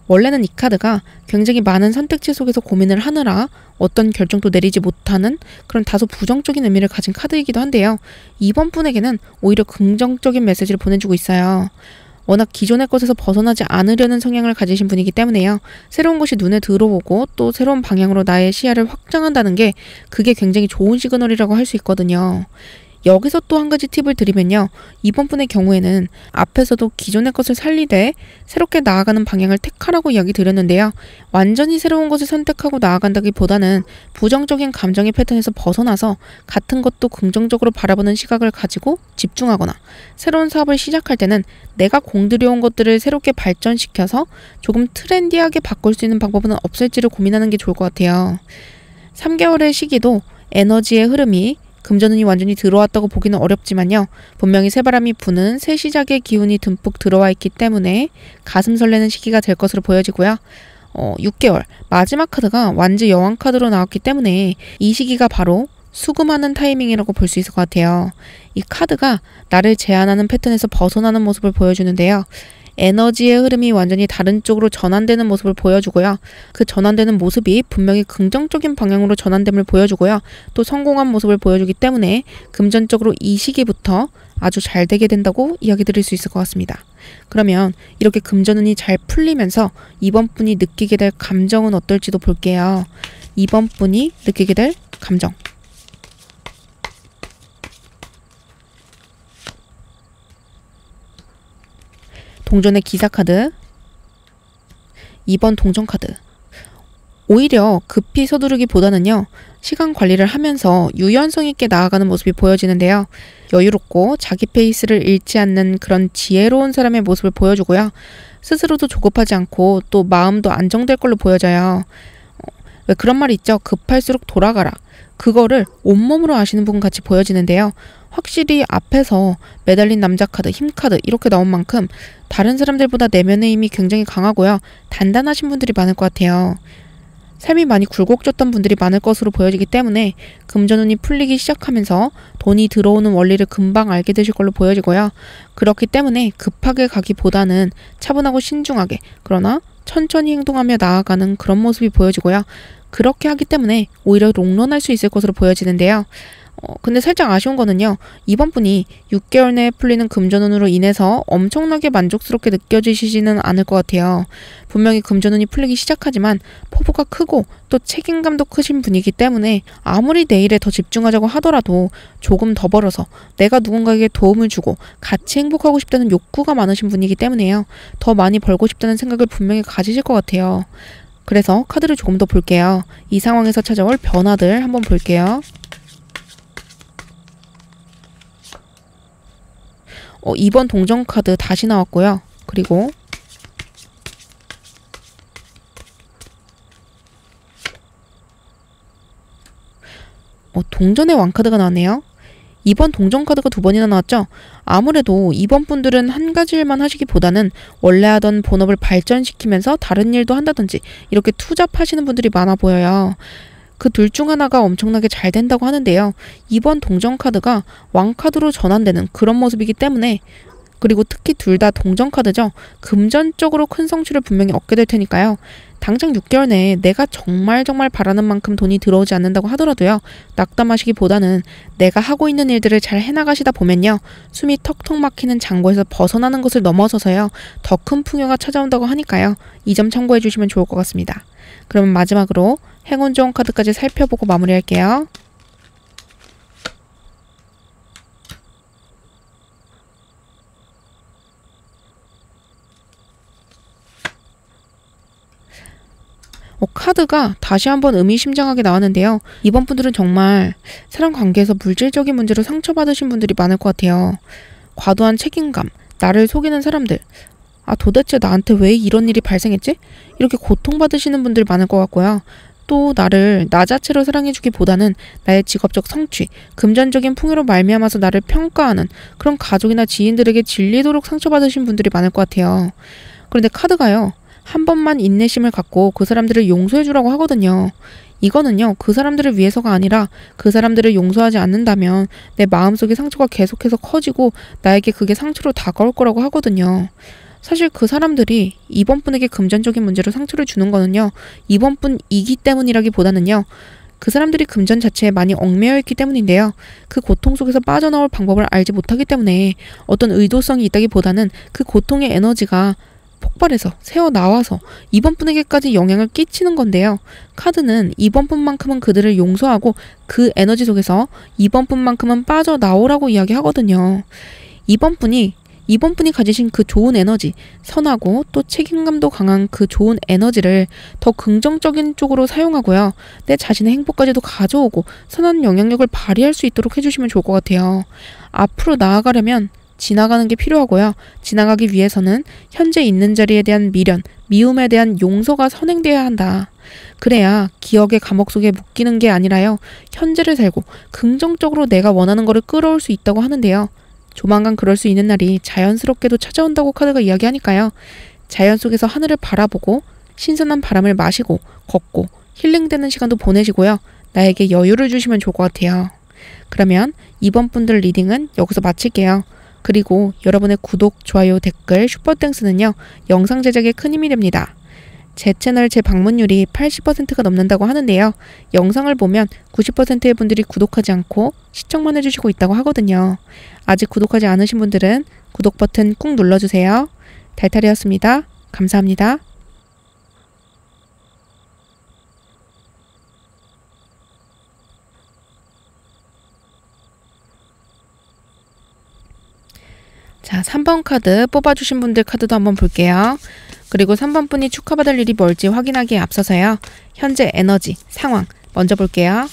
원래는 이 카드가 굉장히 많은 선택지 속에서 고민을 하느라 어떤 결정도 내리지 못하는 그런 다소 부정적인 의미를 가진 카드이기도 한데요. 이번 분에게는 오히려 긍정적인 메시지를 보내주고 있어요. 워낙 기존의 것에서 벗어나지 않으려는 성향을 가지신 분이기 때문에요. 새로운 것이 눈에 들어오고 또 새로운 방향으로 나의 시야를 확장한다는 게 그게 굉장히 좋은 시그널이라고 할 수 있거든요. 여기서 또 한 가지 팁을 드리면요. 이번 분의 경우에는 앞에서도 기존의 것을 살리되 새롭게 나아가는 방향을 택하라고 이야기 드렸는데요. 완전히 새로운 것을 선택하고 나아간다기보다는 부정적인 감정의 패턴에서 벗어나서 같은 것도 긍정적으로 바라보는 시각을 가지고 집중하거나 새로운 사업을 시작할 때는 내가 공들여온 것들을 새롭게 발전시켜서 조금 트렌디하게 바꿀 수 있는 방법은 없을지를 고민하는 게 좋을 것 같아요. 3개월의 시기도 에너지의 흐름이 금전운이 완전히 들어왔다고 보기는 어렵지만요. 분명히 새바람이 부는 새 시작의 기운이 듬뿍 들어와 있기 때문에 가슴 설레는 시기가 될 것으로 보여지고요. 6개월 마지막 카드가 완즈 여왕 카드로 나왔기 때문에 이 시기가 바로 수금하는 타이밍이라고 볼 수 있을 것 같아요. 이 카드가 나를 제한하는 패턴에서 벗어나는 모습을 보여주는데요. 에너지의 흐름이 완전히 다른 쪽으로 전환되는 모습을 보여주고요. 그 전환되는 모습이 분명히 긍정적인 방향으로 전환됨을 보여주고요. 또 성공한 모습을 보여주기 때문에 금전적으로 이 시기부터 아주 잘 되게 된다고 이야기 드릴 수 있을 것 같습니다. 그러면 이렇게 금전운이 잘 풀리면서 이번 분이 느끼게 될 감정은 어떨지도 볼게요. 이번 분이 느끼게 될 감정. 동전의 기사카드, 2번 동전카드. 오히려 급히 서두르기보다는요. 시간 관리를 하면서 유연성 있게 나아가는 모습이 보여지는데요. 여유롭고 자기 페이스를 잃지 않는 그런 지혜로운 사람의 모습을 보여주고요. 스스로도 조급하지 않고 또 마음도 안정될 걸로 보여져요. 왜 그런 말이 있죠? 급할수록 돌아가라. 그거를 온몸으로 아시는 분 같이 보여지는데요. 확실히 앞에서 매달린 남자 카드, 힘 카드 이렇게 나온 만큼 다른 사람들보다 내면의 힘이 굉장히 강하고요. 단단하신 분들이 많을 것 같아요. 삶이 많이 굴곡졌던 분들이 많을 것으로 보여지기 때문에 금전운이 풀리기 시작하면서 돈이 들어오는 원리를 금방 알게 되실 걸로 보여지고요. 그렇기 때문에 급하게 가기보다는 차분하고 신중하게 그러나 천천히 행동하며 나아가는 그런 모습이 보여지고요. 그렇게 하기 때문에 오히려 롱런할 수 있을 것으로 보여지는데요. 근데 살짝 아쉬운 거는요. 이번 분이 6개월 내에 풀리는 금전운으로 인해서 엄청나게 만족스럽게 느껴지시지는 않을 것 같아요. 분명히 금전운이 풀리기 시작하지만 포부가 크고 또 책임감도 크신 분이기 때문에 아무리 내일에 더 집중하자고 하더라도 조금 더 벌어서 내가 누군가에게 도움을 주고 같이 행복하고 싶다는 욕구가 많으신 분이기 때문에요. 더 많이 벌고 싶다는 생각을 분명히 가지실 것 같아요. 그래서 카드를 조금 더 볼게요. 이 상황에서 찾아올 변화들 한번 볼게요. 2번 동전 카드 다시 나왔고요. 그리고 동전의 왕카드가 나왔네요. 2번 동전 카드가 2번이나 나왔죠. 아무래도 이번 분들은 한 가지 일만 하시기보다는 원래 하던 본업을 발전시키면서 다른 일도 한다든지 이렇게 투잡하시는 분들이 많아 보여요. 그 둘 중 하나가 엄청나게 잘 된다고 하는데요. 이번 동전 카드가 왕카드로 전환되는 그런 모습이기 때문에, 그리고 특히 둘 다 동전 카드죠. 금전적으로 큰 성취를 분명히 얻게 될 테니까요. 당장 6개월 내에 내가 정말 바라는 만큼 돈이 들어오지 않는다고 하더라도요. 낙담하시기보다는 내가 하고 있는 일들을 잘 해나가시다 보면요. 숨이 턱턱 막히는 장고에서 벗어나는 것을 넘어서서요. 더 큰 풍요가 찾아온다고 하니까요. 이 점 참고해 주시면 좋을 것 같습니다. 그러면 마지막으로 행운 좋은 카드까지 살펴보고 마무리할게요. 카드가 다시 한번 의미심장하게 나왔는데요. 이번 분들은 정말 사람 관계에서 물질적인 문제로 상처받으신 분들이 많을 것 같아요. 과도한 책임감, 나를 속이는 사람들, 도대체 나한테 왜 이런 일이 발생했지? 이렇게 고통받으시는 분들 많을 것 같고요. 또 나를 나 자체로 사랑해주기보다는 나의 직업적 성취, 금전적인 풍요로 말미암아서 나를 평가하는 그런 가족이나 지인들에게 질리도록 상처받으신 분들이 많을 것 같아요. 그런데 카드가요. 한 번만 인내심을 갖고 그 사람들을 용서해주라고 하거든요. 이거는요. 그 사람들을 위해서가 아니라 그 사람들을 용서하지 않는다면 내 마음속의 상처가 계속해서 커지고 나에게 그게 상처로 다가올 거라고 하거든요. 사실 그 사람들이 이번 분에게 금전적인 문제로 상처를 주는 거는요. 이번 분이기 때문이라기보다는요. 그 사람들이 금전 자체에 많이 얽매여 있기 때문인데요. 그 고통 속에서 빠져나올 방법을 알지 못하기 때문에 어떤 의도성이 있다기보다는 그 고통의 에너지가 폭발해서 새어나와서 이번 분에게까지 영향을 끼치는 건데요. 카드는 이번 분만큼은 그들을 용서하고 그 에너지 속에서 이번 분만큼은 빠져나오라고 이야기하거든요. 이번 분이 가지신 그 좋은 에너지, 선하고 또 책임감도 강한 그 좋은 에너지를 더 긍정적인 쪽으로 사용하고요. 내 자신의 행복까지도 가져오고 선한 영향력을 발휘할 수 있도록 해주시면 좋을 것 같아요. 앞으로 나아가려면 지나가는 게 필요하고요. 지나가기 위해서는 현재 있는 자리에 대한 미련, 미움에 대한 용서가 선행돼야 한다. 그래야 기억의 감옥 속에 묶이는 게 아니라요. 현재를 살고 긍정적으로 내가 원하는 거를 끌어올 수 있다고 하는데요. 조만간 그럴 수 있는 날이 자연스럽게도 찾아온다고 카드가 이야기하니까요. 자연 속에서 하늘을 바라보고 신선한 바람을 마시고 걷고 힐링되는 시간도 보내시고요. 나에게 여유를 주시면 좋을 것 같아요. 그러면 이번 분들 리딩은 여기서 마칠게요. 그리고 여러분의 구독, 좋아요, 댓글, 슈퍼땡스는요. 영상 제작에 큰 힘이 됩니다. 제 채널 재방문율이 80%가 넘는다고 하는데요. 영상을 보면 90%의 분들이 구독하지 않고 시청만 해주시고 있다고 하거든요. 아직 구독하지 않으신 분들은 구독 버튼 꾹 눌러주세요. 달달이었습니다. 감사합니다. 자, 3번 카드 뽑아주신 분들 카드도 한번 볼게요. 그리고 3번 분이 축하받을 일이 뭘지 확인하기에 앞서서요. 현재 에너지, 상황 먼저 볼게요.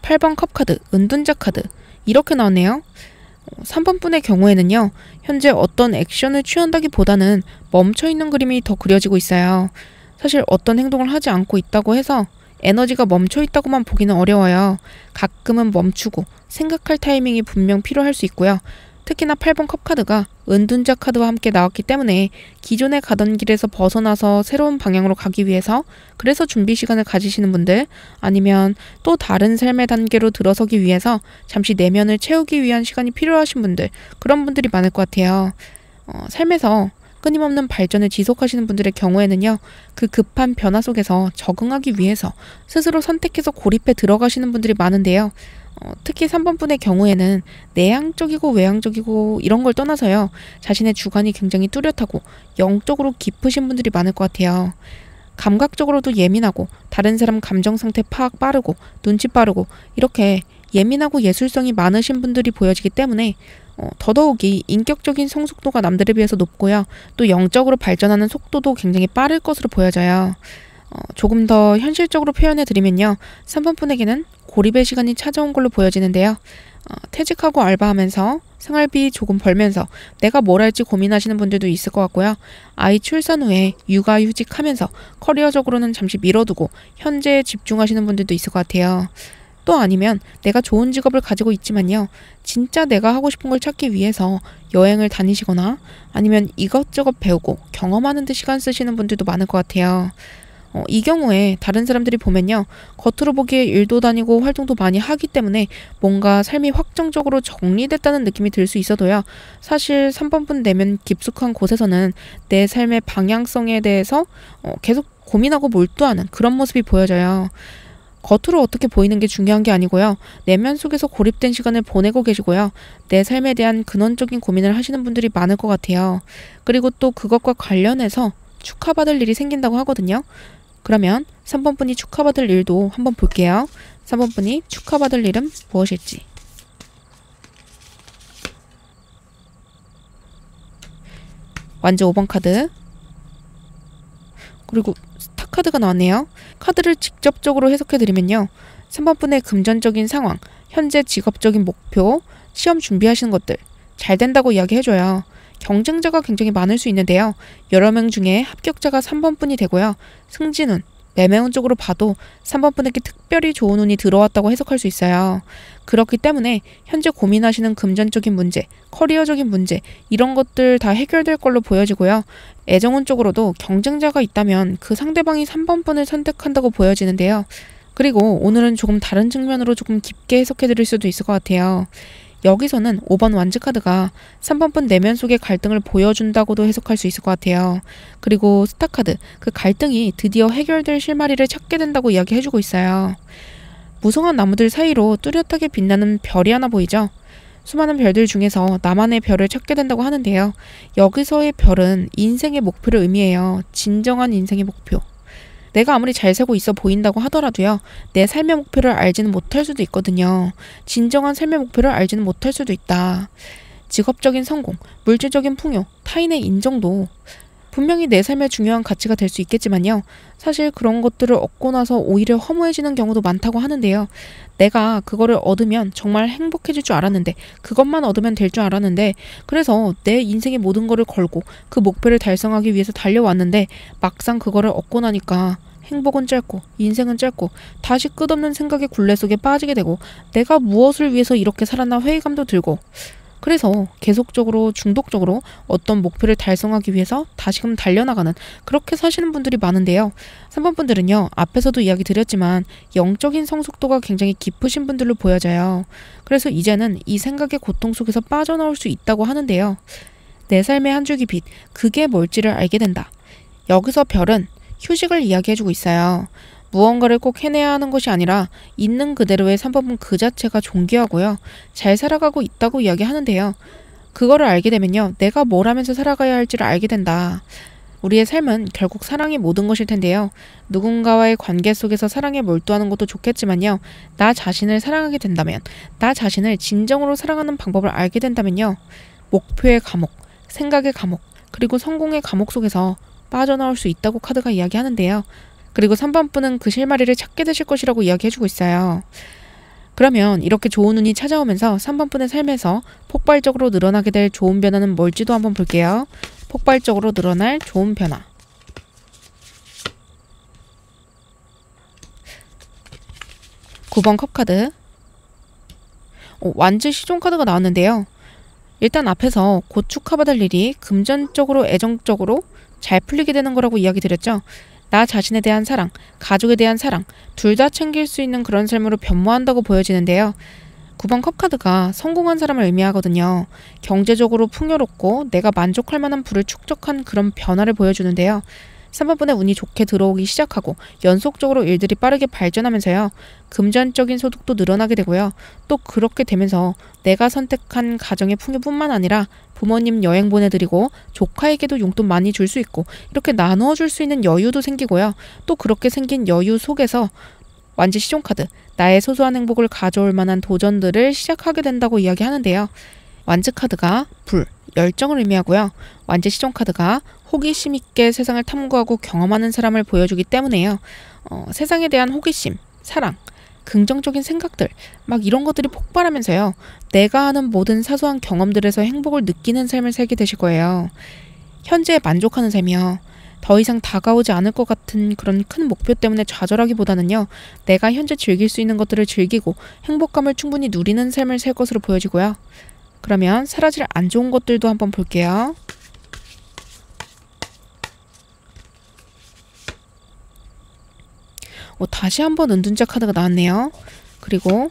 (8번) 컵 카드, 은둔자 카드 이렇게 나왔네요. 3번 분의 경우에는요. 현재 어떤 액션을 취한다기보다는 멈춰있는 그림이 더 그려지고 있어요. 사실 어떤 행동을 하지 않고 있다고 해서 에너지가 멈춰있다고만 보기는 어려워요. 가끔은 멈추고 생각할 타이밍이 분명 필요할 수 있고요. 특히나 8번 컵 카드가 은둔자 카드와 함께 나왔기 때문에 기존에 가던 길에서 벗어나서 새로운 방향으로 가기 위해서 그래서 준비 시간을 가지시는 분들, 아니면 또 다른 삶의 단계로 들어서기 위해서 잠시 내면을 채우기 위한 시간이 필요하신 분들, 그런 분들이 많을 것 같아요. 삶에서 끊임없는 발전을 지속하시는 분들의 경우에는요. 그 급한 변화 속에서 적응하기 위해서 스스로 선택해서 고립해 들어가시는 분들이 많은데요. 특히 3번 분의 경우에는 내향적이고 외향적이고 이런 걸 떠나서요. 자신의 주관이 굉장히 뚜렷하고 영적으로 깊으신 분들이 많을 것 같아요. 감각적으로도 예민하고 다른 사람 감정 상태 파악 빠르고 눈치 빠르고 이렇게 예민하고 예술성이 많으신 분들이 보여지기 때문에 더더욱이 인격적인 성숙도가 남들에 비해서 높고요. 또 영적으로 발전하는 속도도 굉장히 빠를 것으로 보여져요. 조금 더 현실적으로 표현해 드리면요. 3번 분에게는 고립의 시간이 찾아온 걸로 보여지는데요. 퇴직하고 알바하면서 생활비 조금 벌면서 내가 뭘 할지 고민하시는 분들도 있을 것 같고요. 아이 출산 후에 육아휴직하면서 커리어적으로는 잠시 미뤄두고 현재에 집중하시는 분들도 있을 것 같아요. 또 아니면 내가 좋은 직업을 가지고 있지만요. 진짜 내가 하고 싶은 걸 찾기 위해서 여행을 다니시거나 아니면 이것저것 배우고 경험하는 데 시간 쓰시는 분들도 많을 것 같아요. 이 경우에 다른 사람들이 보면요. 겉으로 보기에 일도 다니고 활동도 많이 하기 때문에 뭔가 삶이 확정적으로 정리됐다는 느낌이 들 수 있어도요. 사실 3번분 내면 깊숙한 곳에서는 내 삶의 방향성에 대해서 계속 고민하고 몰두하는 그런 모습이 보여져요. 겉으로 어떻게 보이는 게 중요한 게 아니고요. 내면 속에서 고립된 시간을 보내고 계시고요. 내 삶에 대한 근원적인 고민을 하시는 분들이 많을 것 같아요. 그리고 또 그것과 관련해서 축하받을 일이 생긴다고 하거든요. 그러면 3번분이 축하받을 일도 한번 볼게요. 3번분이 축하받을 일은 무엇일지. 완즈 5번 카드. 그리고 스타 카드가 나왔네요. 카드를 직접적으로 해석해드리면요. 3번분의 금전적인 상황, 현재 직업적인 목표, 시험 준비하시는 것들 잘 된다고 이야기해줘요. 경쟁자가 굉장히 많을 수 있는데요. 여러 명 중에 합격자가 3번분이 되고요. 승진운, 매매운 쪽으로 봐도 3번분에게 특별히 좋은 운이 들어왔다고 해석할 수 있어요. 그렇기 때문에 현재 고민하시는 금전적인 문제, 커리어적인 문제 이런 것들 다 해결될 걸로 보여지고요. 애정운 쪽으로도 경쟁자가 있다면 그 상대방이 3번분을 선택한다고 보여지는데요. 그리고 오늘은 조금 다른 측면으로 조금 깊게 해석해드릴 수도 있을 것 같아요. 여기서는 5번 완즈 카드가 3번분 내면 속의 갈등을 보여준다고도 해석할 수 있을 것 같아요. 그리고 스타 카드, 그 갈등이 드디어 해결될 실마리를 찾게 된다고 이야기해주고 있어요. 무성한 나무들 사이로 뚜렷하게 빛나는 별이 하나 보이죠? 수많은 별들 중에서 나만의 별을 찾게 된다고 하는데요. 여기서의 별은 인생의 목표를 의미해요. 진정한 인생의 목표. 내가 아무리 잘 살고 있어 보인다고 하더라도요. 내 삶의 목표를 알지는 못할 수도 있거든요. 진정한 삶의 목표를 알지는 못할 수도 있다. 직업적인 성공, 물질적인 풍요, 타인의 인정도 분명히 내 삶의 중요한 가치가 될 수 있겠지만요. 사실 그런 것들을 얻고 나서 오히려 허무해지는 경우도 많다고 하는데요. 내가 그거를 얻으면 정말 행복해질 줄 알았는데 그것만 얻으면 될 줄 알았는데 그래서 내 인생의 모든 거를 걸고 그 목표를 달성하기 위해서 달려왔는데 막상 그거를 얻고 나니까 행복은 짧고 인생은 짧고 다시 끝없는 생각의 굴레 속에 빠지게 되고 내가 무엇을 위해서 이렇게 살았나 회의감도 들고 그래서 계속적으로 중독적으로 어떤 목표를 달성하기 위해서 다시금 달려나가는 그렇게 사시는 분들이 많은데요. 3번 분들은요. 앞에서도 이야기 드렸지만 영적인 성숙도가 굉장히 깊으신 분들로 보여져요. 그래서 이제는 이 생각의 고통 속에서 빠져나올 수 있다고 하는데요. 내 삶의 한 줄기 빛, 그게 뭘지를 알게 된다. 여기서 별은 휴식을 이야기해주고 있어요. 무언가를 꼭 해내야 하는 것이 아니라 있는 그대로의 3번분 그 자체가 존귀하고요. 잘 살아가고 있다고 이야기하는데요. 그거를 알게 되면요. 내가 뭘 하면서 살아가야 할지를 알게 된다. 우리의 삶은 결국 사랑이 모든 것일 텐데요. 누군가와의 관계 속에서 사랑에 몰두하는 것도 좋겠지만요. 나 자신을 사랑하게 된다면, 나 자신을 진정으로 사랑하는 방법을 알게 된다면요. 목표의 감옥, 생각의 감옥, 그리고 성공의 감옥 속에서 빠져나올 수 있다고 카드가 이야기하는데요. 그리고 3번분은 그 실마리를 찾게 되실 것이라고 이야기해주고 있어요. 그러면 이렇게 좋은 운이 찾아오면서 3번분의 삶에서 폭발적으로 늘어나게 될 좋은 변화는 뭘지도 한번 볼게요. 폭발적으로 늘어날 좋은 변화. (9번) 컵카드. 완즈 시종 카드가 나왔는데요. 일단 앞에서 곧 축하받을 일이 금전적으로 애정적으로 잘 풀리게 되는 거라고 이야기 드렸죠. 나 자신에 대한 사랑, 가족에 대한 사랑 둘 다 챙길 수 있는 그런 삶으로 변모한다고 보여지는데요. 9번 컵카드가 성공한 사람을 의미하거든요. 경제적으로 풍요롭고 내가 만족할 만한 부를 축적한 그런 변화를 보여주는데요. 3번분의 운이 좋게 들어오기 시작하고 연속적으로 일들이 빠르게 발전하면서요. 금전적인 소득도 늘어나게 되고요. 또 그렇게 되면서 내가 선택한 가정의 풍요뿐만 아니라 부모님 여행 보내드리고 조카에게도 용돈 많이 줄 수 있고 이렇게 나누어 줄 수 있는 여유도 생기고요. 또 그렇게 생긴 여유 속에서 완즈 시종카드, 나의 소소한 행복을 가져올 만한 도전들을 시작하게 된다고 이야기하는데요. 완즈 카드가 불, 열정을 의미하고요. 완즈 시종카드가 호기심 있게 세상을 탐구하고 경험하는 사람을 보여주기 때문에요. 세상에 대한 호기심, 사랑, 긍정적인 생각들 막 이런 것들이 폭발하면서요. 내가 하는 모든 사소한 경험들에서 행복을 느끼는 삶을 살게 되실 거예요. 현재에 만족하는 삶이요. 더 이상 다가오지 않을 것 같은 그런 큰 목표 때문에 좌절하기보다는요. 내가 현재 즐길 수 있는 것들을 즐기고 행복감을 충분히 누리는 삶을 살 것으로 보여지고요. 그러면 사라질 안 좋은 것들도 한번 볼게요. 다시 한번 은둔자 카드가 나왔네요. 그리고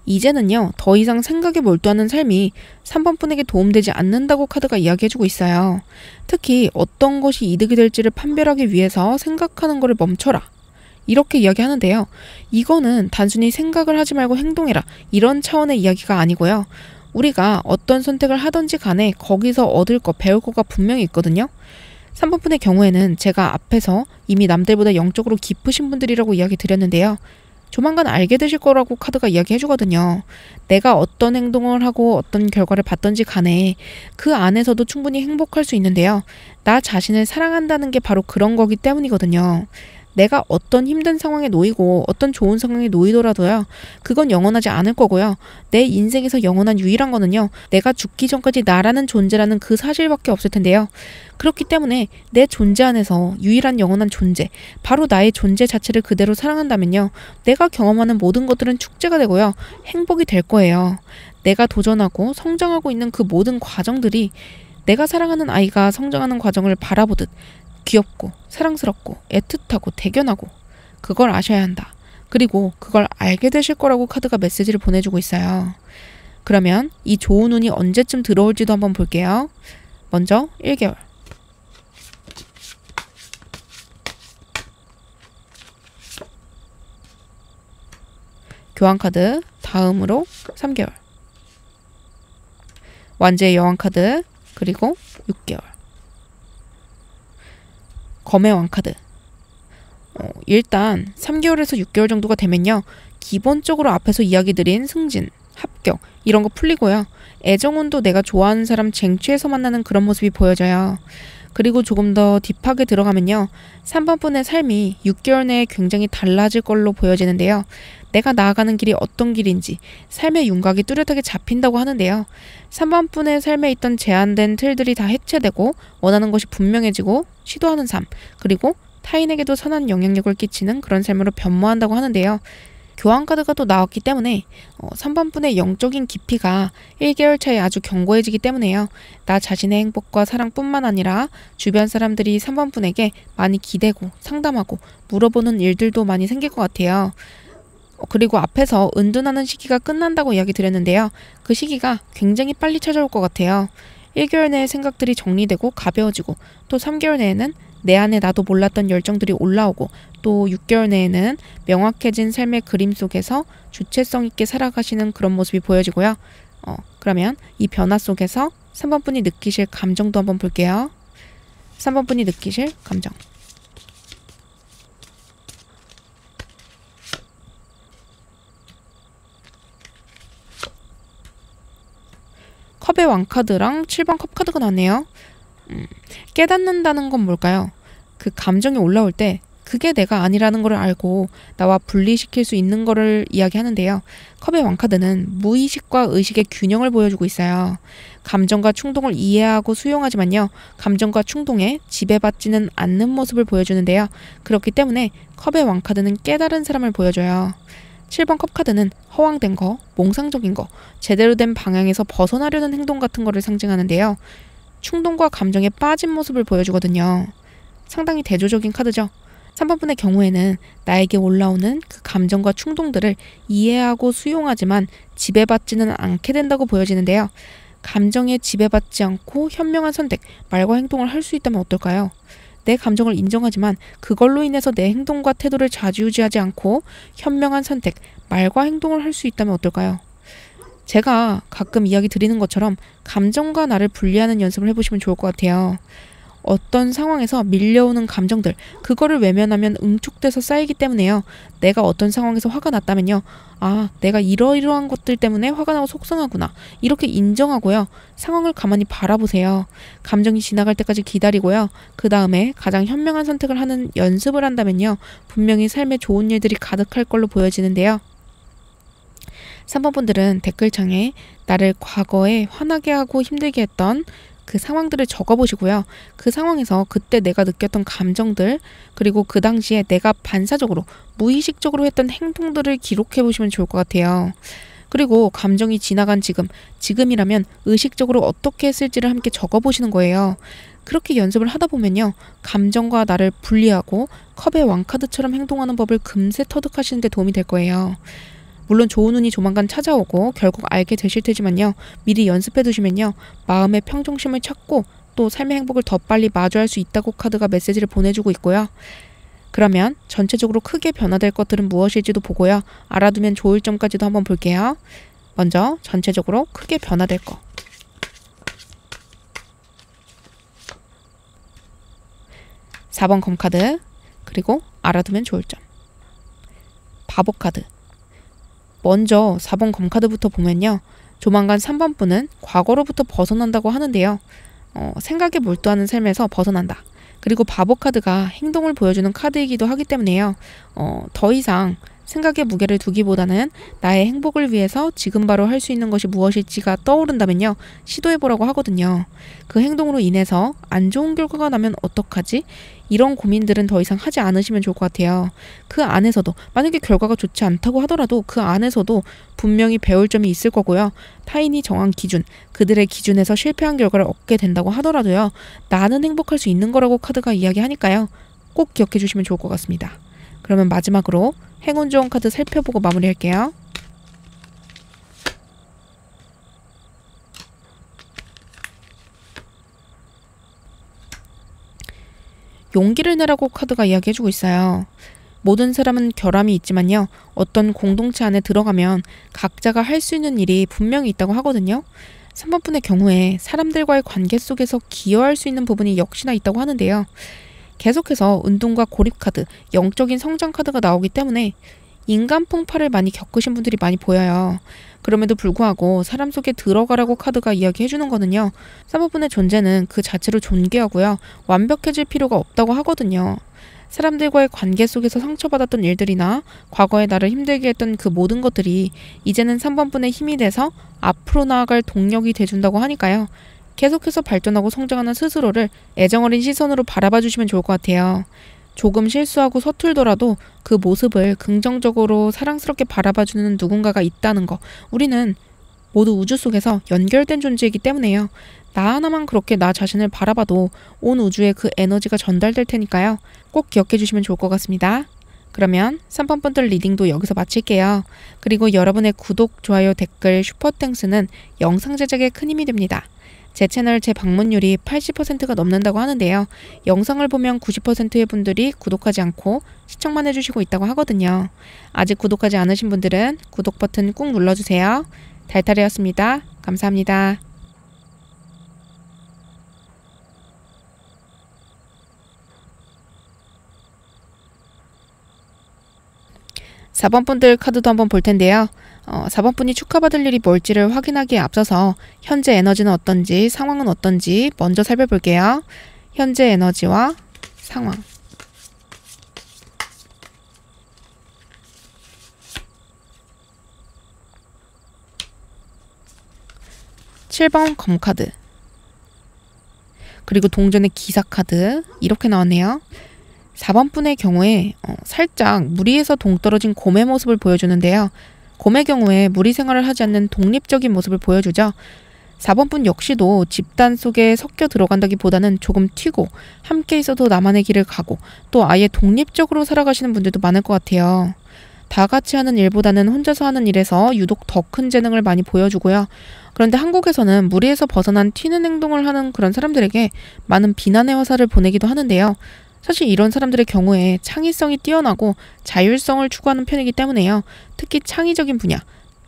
이제는요. 더 이상 생각에 몰두하는 삶이 3번 분에게 도움되지 않는다고 카드가 이야기해주고 있어요. 특히 어떤 것이 이득이 될지를 판별하기 위해서 생각하는 것을 멈춰라. 이렇게 이야기하는데요. 이거는 단순히 생각을 하지 말고 행동해라. 이런 차원의 이야기가 아니고요. 우리가 어떤 선택을 하든지 간에 거기서 얻을 거, 배울 거가 분명히 있거든요. 3번 분의 경우에는 제가 앞에서 이미 남들보다 영적으로 깊으신 분들이라고 이야기 드렸는데요. 조만간 알게 되실 거라고 카드가 이야기해주거든요. 내가 어떤 행동을 하고 어떤 결과를 받든지 간에 그 안에서도 충분히 행복할 수 있는데요. 나 자신을 사랑한다는 게 바로 그런 거기 때문이거든요. 내가 어떤 힘든 상황에 놓이고 어떤 좋은 상황에 놓이더라도요. 그건 영원하지 않을 거고요. 내 인생에서 영원한 유일한 거는요. 내가 죽기 전까지 나라는 존재라는 그 사실밖에 없을 텐데요. 그렇기 때문에 내 존재 안에서 유일한 영원한 존재, 바로 나의 존재 자체를 그대로 사랑한다면요. 내가 경험하는 모든 것들은 축제가 되고요. 행복이 될 거예요. 내가 도전하고 성장하고 있는 그 모든 과정들이 내가 사랑하는 아이가 성장하는 과정을 바라보듯 귀엽고 사랑스럽고 애틋하고 대견하고 그걸 아셔야 한다. 그리고 그걸 알게 되실 거라고 카드가 메시지를 보내주고 있어요. 그러면 이 좋은 운이 언제쯤 들어올지도 한번 볼게요. 먼저 1개월. 교환 카드 다음으로 3개월. 완제의 여왕 카드 그리고 6개월. 검의 왕카드. 일단 3개월에서 6개월 정도가 되면요. 기본적으로 앞에서 이야기 드린 승진, 합격 이런 거 풀리고요. 애정운도 내가 좋아하는 사람 쟁취해서 만나는 그런 모습이 보여져요. 그리고 조금 더 딥하게 들어가면요. 3번 분의 삶이 6개월 내에 굉장히 달라질 걸로 보여지는데요. 내가 나아가는 길이 어떤 길인지 삶의 윤곽이 뚜렷하게 잡힌다고 하는데요. 3번 분의 삶에 있던 제한된 틀들이 다 해체되고 원하는 것이 분명해지고 시도하는 삶, 그리고 타인에게도 선한 영향력을 끼치는 그런 삶으로 변모한다고 하는데요. 교환 카드가 또 나왔기 때문에 3번 분의 영적인 깊이가 1개월 차에 아주 견고해지기 때문에요. 나 자신의 행복과 사랑뿐만 아니라 주변 사람들이 3번 분에게 많이 기대고 상담하고 물어보는 일들도 많이 생길 것 같아요. 그리고 앞에서 은둔하는 시기가 끝난다고 이야기 드렸는데요. 그 시기가 굉장히 빨리 찾아올 것 같아요. 1개월 내에 생각들이 정리되고 가벼워지고 또 3개월 내에는 내 안에 나도 몰랐던 열정들이 올라오고 또 6개월 내에는 명확해진 삶의 그림 속에서 주체성 있게 살아가시는 그런 모습이 보여지고요. 그러면 이 변화 속에서 3번 분이 느끼실 감정도 한번 볼게요. 3번 분이 느끼실 감정. 컵의 왕카드랑 7번 컵카드가 나왔네요. 깨닫는다는 건 뭘까요? 그 감정이 올라올 때 그게 내가 아니라는 걸 알고 나와 분리시킬 수 있는 거를 이야기하는데요. 컵의 왕카드는 무의식과 의식의 균형을 보여주고 있어요. 감정과 충동을 이해하고 수용하지만요. 감정과 충동에 지배받지는 않는 모습을 보여주는데요. 그렇기 때문에 컵의 왕카드는 깨달은 사람을 보여줘요. 7번 컵카드는 허황된 거, 몽상적인 거, 제대로 된 방향에서 벗어나려는 행동 같은 거를 상징하는데요. 충동과 감정에 빠진 모습을 보여주거든요. 상당히 대조적인 카드죠. 3번 분의 경우에는 나에게 올라오는 그 감정과 충동들을 이해하고 수용하지만 지배받지는 않게 된다고 보여지는데요. 감정에 지배받지 않고 현명한 선택, 말과 행동을 할 수 있다면 어떨까요? 내 감정을 인정하지만 그걸로 인해서 내 행동과 태도를 좌지우지하지 않고 현명한 선택, 말과 행동을 할 수 있다면 어떨까요? 제가 가끔 이야기 드리는 것처럼 감정과 나를 분리하는 연습을 해보시면 좋을 것 같아요. 어떤 상황에서 밀려오는 감정들, 그거를 외면하면 응축돼서 쌓이기 때문에요. 내가 어떤 상황에서 화가 났다면요. 아, 내가 이러이러한 것들 때문에 화가 나고 속상하구나. 이렇게 인정하고요. 상황을 가만히 바라보세요. 감정이 지나갈 때까지 기다리고요. 그 다음에 가장 현명한 선택을 하는 연습을 한다면요. 분명히 삶에 좋은 일들이 가득할 걸로 보여지는데요. 3번 분들은 댓글창에 나를 과거에 화나게 하고 힘들게 했던 그 상황들을 적어보시고요. 그 상황에서 그때 내가 느꼈던 감정들, 그리고 그 당시에 내가 반사적으로, 무의식적으로 했던 행동들을 기록해보시면 좋을 것 같아요. 그리고 감정이 지나간 지금이라면 의식적으로 어떻게 했을지를 함께 적어보시는 거예요. 그렇게 연습을 하다 보면요. 감정과 나를 분리하고 컵의 왕카드처럼 행동하는 법을 금세 터득하시는 데 도움이 될 거예요. 물론 좋은 운이 조만간 찾아오고 결국 알게 되실 테지만요. 미리 연습해 두시면요. 마음의 평정심을 찾고 또 삶의 행복을 더 빨리 마주할 수 있다고 카드가 메시지를 보내주고 있고요. 그러면 전체적으로 크게 변화될 것들은 무엇일지도 보고요. 알아두면 좋을 점까지도 한번 볼게요. 먼저 전체적으로 크게 변화될 거. 4번 검카드, 그리고 알아두면 좋을 점. 바보 카드. 먼저 4번 검카드부터 보면요. 조만간 3번 분은 과거로부터 벗어난다고 하는데요. 생각에 몰두하는 삶에서 벗어난다. 그리고 바보 카드가 행동을 보여주는 카드이기도 하기 때문에요. 더 이상 생각의 무게를 두기보다는 나의 행복을 위해서 지금 바로 할 수 있는 것이 무엇일지가 떠오른다면요. 시도해보라고 하거든요. 그 행동으로 인해서 안 좋은 결과가 나면 어떡하지? 이런 고민들은 더 이상 하지 않으시면 좋을 것 같아요. 그 안에서도 만약에 결과가 좋지 않다고 하더라도 그 안에서도 분명히 배울 점이 있을 거고요. 타인이 정한 기준, 그들의 기준에서 실패한 결과를 얻게 된다고 하더라도요. 나는 행복할 수 있는 거라고 카드가 이야기하니까요. 꼭 기억해 주시면 좋을 것 같습니다. 그러면 마지막으로 행운 좋은 카드 살펴보고 마무리할게요. 용기를 내라고 카드가 이야기해주고 있어요. 모든 사람은 결함이 있지만요. 어떤 공동체 안에 들어가면 각자가 할 수 있는 일이 분명히 있다고 하거든요. 3번 분의 경우에 사람들과의 관계 속에서 기여할 수 있는 부분이 역시나 있다고 하는데요. 계속해서 운동과 고립 카드, 영적인 성장 카드가 나오기 때문에 인간 풍파를 많이 겪으신 분들이 많이 보여요. 그럼에도 불구하고 사람 속에 들어가라고 카드가 이야기해주는 거는요. 3번 분의 존재는 그 자체로 존귀하고요. 완벽해질 필요가 없다고 하거든요. 사람들과의 관계 속에서 상처받았던 일들이나 과거에 나를 힘들게 했던 그 모든 것들이 이제는 3번 분의 힘이 돼서 앞으로 나아갈 동력이 돼준다고 하니까요. 계속해서 발전하고 성장하는 스스로를 애정어린 시선으로 바라봐 주시면 좋을 것 같아요. 조금 실수하고 서툴더라도 그 모습을 긍정적으로 사랑스럽게 바라봐주는 누군가가 있다는 거. 우리는 모두 우주 속에서 연결된 존재이기 때문에요. 나 하나만 그렇게 나 자신을 바라봐도 온 우주에 그 에너지가 전달될 테니까요. 꼭 기억해 주시면 좋을 것 같습니다. 그러면 3번 분들 리딩도 여기서 마칠게요. 그리고 여러분의 구독, 좋아요, 댓글, 슈퍼땡스는 영상 제작에 큰 힘이 됩니다. 제 채널 재방문율이 80%가 넘는다고 하는데요. 영상을 보면 90%의 분들이 구독하지 않고 시청만 해주시고 있다고 하거든요. 아직 구독하지 않으신 분들은 구독 버튼 꾹 눌러주세요. 달달이었습니다. 감사합니다. 사 번 분들 카드도 한번 볼 텐데요. 4번 분이 축하받을 일이 뭘지를 확인하기에 앞서서 현재 에너지는 어떤지, 상황은 어떤지 먼저 살펴볼게요. 현재 에너지와 상황. (7번) 검카드, 그리고 동전의 기사카드 이렇게 나왔네요. 4번 분의 경우에 살짝 무리에서 동떨어진 곰의 모습을 보여주는데요. 곰의 경우에 무리 생활을 하지 않는 독립적인 모습을 보여주죠. 4번 분 역시도 집단 속에 섞여 들어간다기보다는 조금 튀고 함께 있어도 나만의 길을 가고 또 아예 독립적으로 살아가시는 분들도 많을 것 같아요. 다 같이 하는 일보다는 혼자서 하는 일에서 유독 더 큰 재능을 많이 보여주고요. 그런데 한국에서는 무리에서 벗어난 튀는 행동을 하는 그런 사람들에게 많은 비난의 화살을 보내기도 하는데요. 사실 이런 사람들의 경우에 창의성이 뛰어나고 자율성을 추구하는 편이기 때문에요. 특히 창의적인 분야,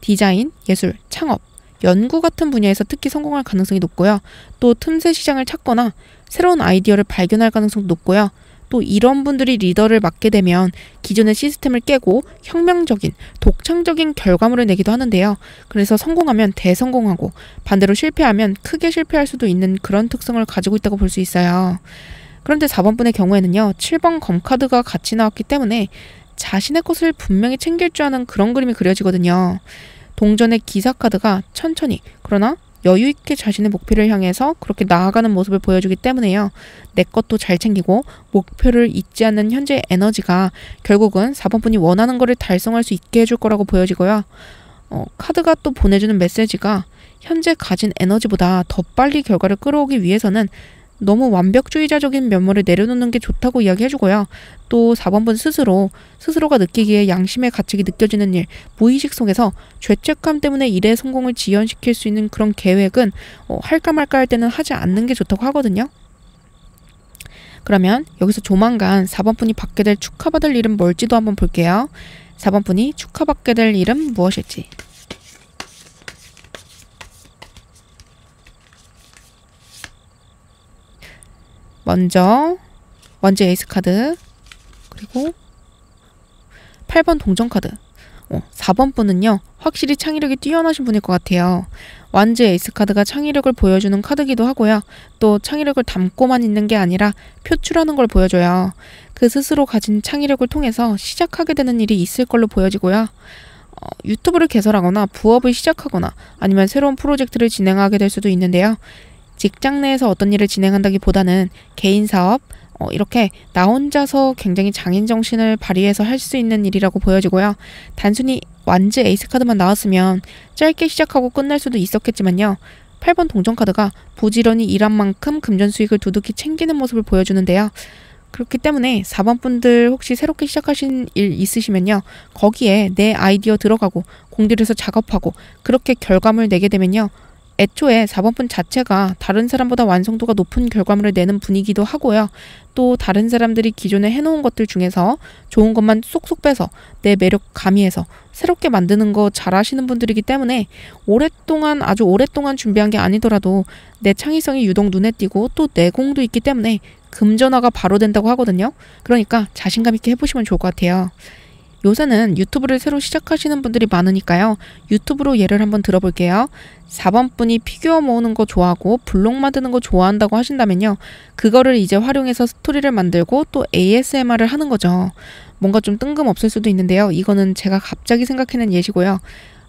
디자인, 예술, 창업, 연구 같은 분야에서 특히 성공할 가능성이 높고요. 또 틈새 시장을 찾거나 새로운 아이디어를 발견할 가능성도 높고요. 또 이런 분들이 리더를 맡게 되면 기존의 시스템을 깨고 혁명적인, 독창적인 결과물을 내기도 하는데요. 그래서 성공하면 대성공하고 반대로 실패하면 크게 실패할 수도 있는 그런 특성을 가지고 있다고 볼 수 있어요. 그런데 4번 분의 경우에는요. 7번 검카드가 같이 나왔기 때문에 자신의 것을 분명히 챙길 줄 아는 그런 그림이 그려지거든요. 동전의 기사카드가 천천히, 그러나 여유 있게 자신의 목표를 향해서 그렇게 나아가는 모습을 보여주기 때문에요. 내 것도 잘 챙기고 목표를 잊지 않는 현재의 에너지가 결국은 4번 분이 원하는 거를 달성할 수 있게 해줄 거라고 보여지고요. 카드가 또 보내주는 메시지가 현재 가진 에너지보다 더 빨리 결과를 끌어오기 위해서는 너무 완벽주의자적인 면모를 내려놓는 게 좋다고 이야기해주고요. 또 4번분 스스로가 느끼기에 양심의 가책이 느껴지는 일, 무의식 속에서 죄책감 때문에 일의 성공을 지연시킬 수 있는 그런 계획은 할까 말까 할 때는 하지 않는 게 좋다고 하거든요. 그러면 여기서 조만간 4번분이 받게 될 축하받을 일은 뭘지도 한번 볼게요. 4번분이 축하받게 될 일은 무엇일지. 먼저 원즈 에이스 카드, 그리고 8번 동전 카드. 4번 분은요 확실히 창의력이 뛰어나신 분일 것 같아요. 완즈 에이스 카드가 창의력을 보여주는 카드기도 하고요. 또 창의력을 담고만 있는 게 아니라 표출하는 걸 보여줘요. 그 스스로 가진 창의력을 통해서 시작하게 되는 일이 있을 걸로 보여지고요. 유튜브를 개설하거나 부업을 시작하거나 아니면 새로운 프로젝트를 진행하게 될 수도 있는데요. 직장 내에서 어떤 일을 진행한다기보다는 개인 사업, 이렇게 나 혼자서 굉장히 장인 정신을 발휘해서 할 수 있는 일이라고 보여지고요. 단순히 완즈 에이스 카드만 나왔으면 짧게 시작하고 끝날 수도 있었겠지만요. 8번 동전 카드가 부지런히 일한 만큼 금전 수익을 두둑히 챙기는 모습을 보여주는데요. 그렇기 때문에 4번 분들 혹시 새롭게 시작하신 일 있으시면요. 거기에 내 아이디어 들어가고 공들여서 작업하고 그렇게 결과물 내게 되면요. 애초에 4번분 자체가 다른 사람보다 완성도가 높은 결과물을 내는 분이기도 하고요. 또 다른 사람들이 기존에 해놓은 것들 중에서 좋은 것만 쏙쏙 빼서 내 매력 가미해서 새롭게 만드는 거 잘하시는 분들이기 때문에 아주 오랫동안 준비한 게 아니더라도 내 창의성이 유독 눈에 띄고 또 내공도 있기 때문에 금전화가 바로 된다고 하거든요. 그러니까 자신감 있게 해보시면 좋을 것 같아요. 요새는 유튜브를 새로 시작하시는 분들이 많으니까요. 유튜브로 예를 한번 들어볼게요. 4번 분이 피규어 모으는 거 좋아하고 블록 만드는 거 좋아한다고 하신다면요. 그거를 이제 활용해서 스토리를 만들고 또 ASMR을 하는 거죠. 뭔가 좀 뜬금없을 수도 있는데요. 이거는 제가 갑자기 생각해낸 예시고요.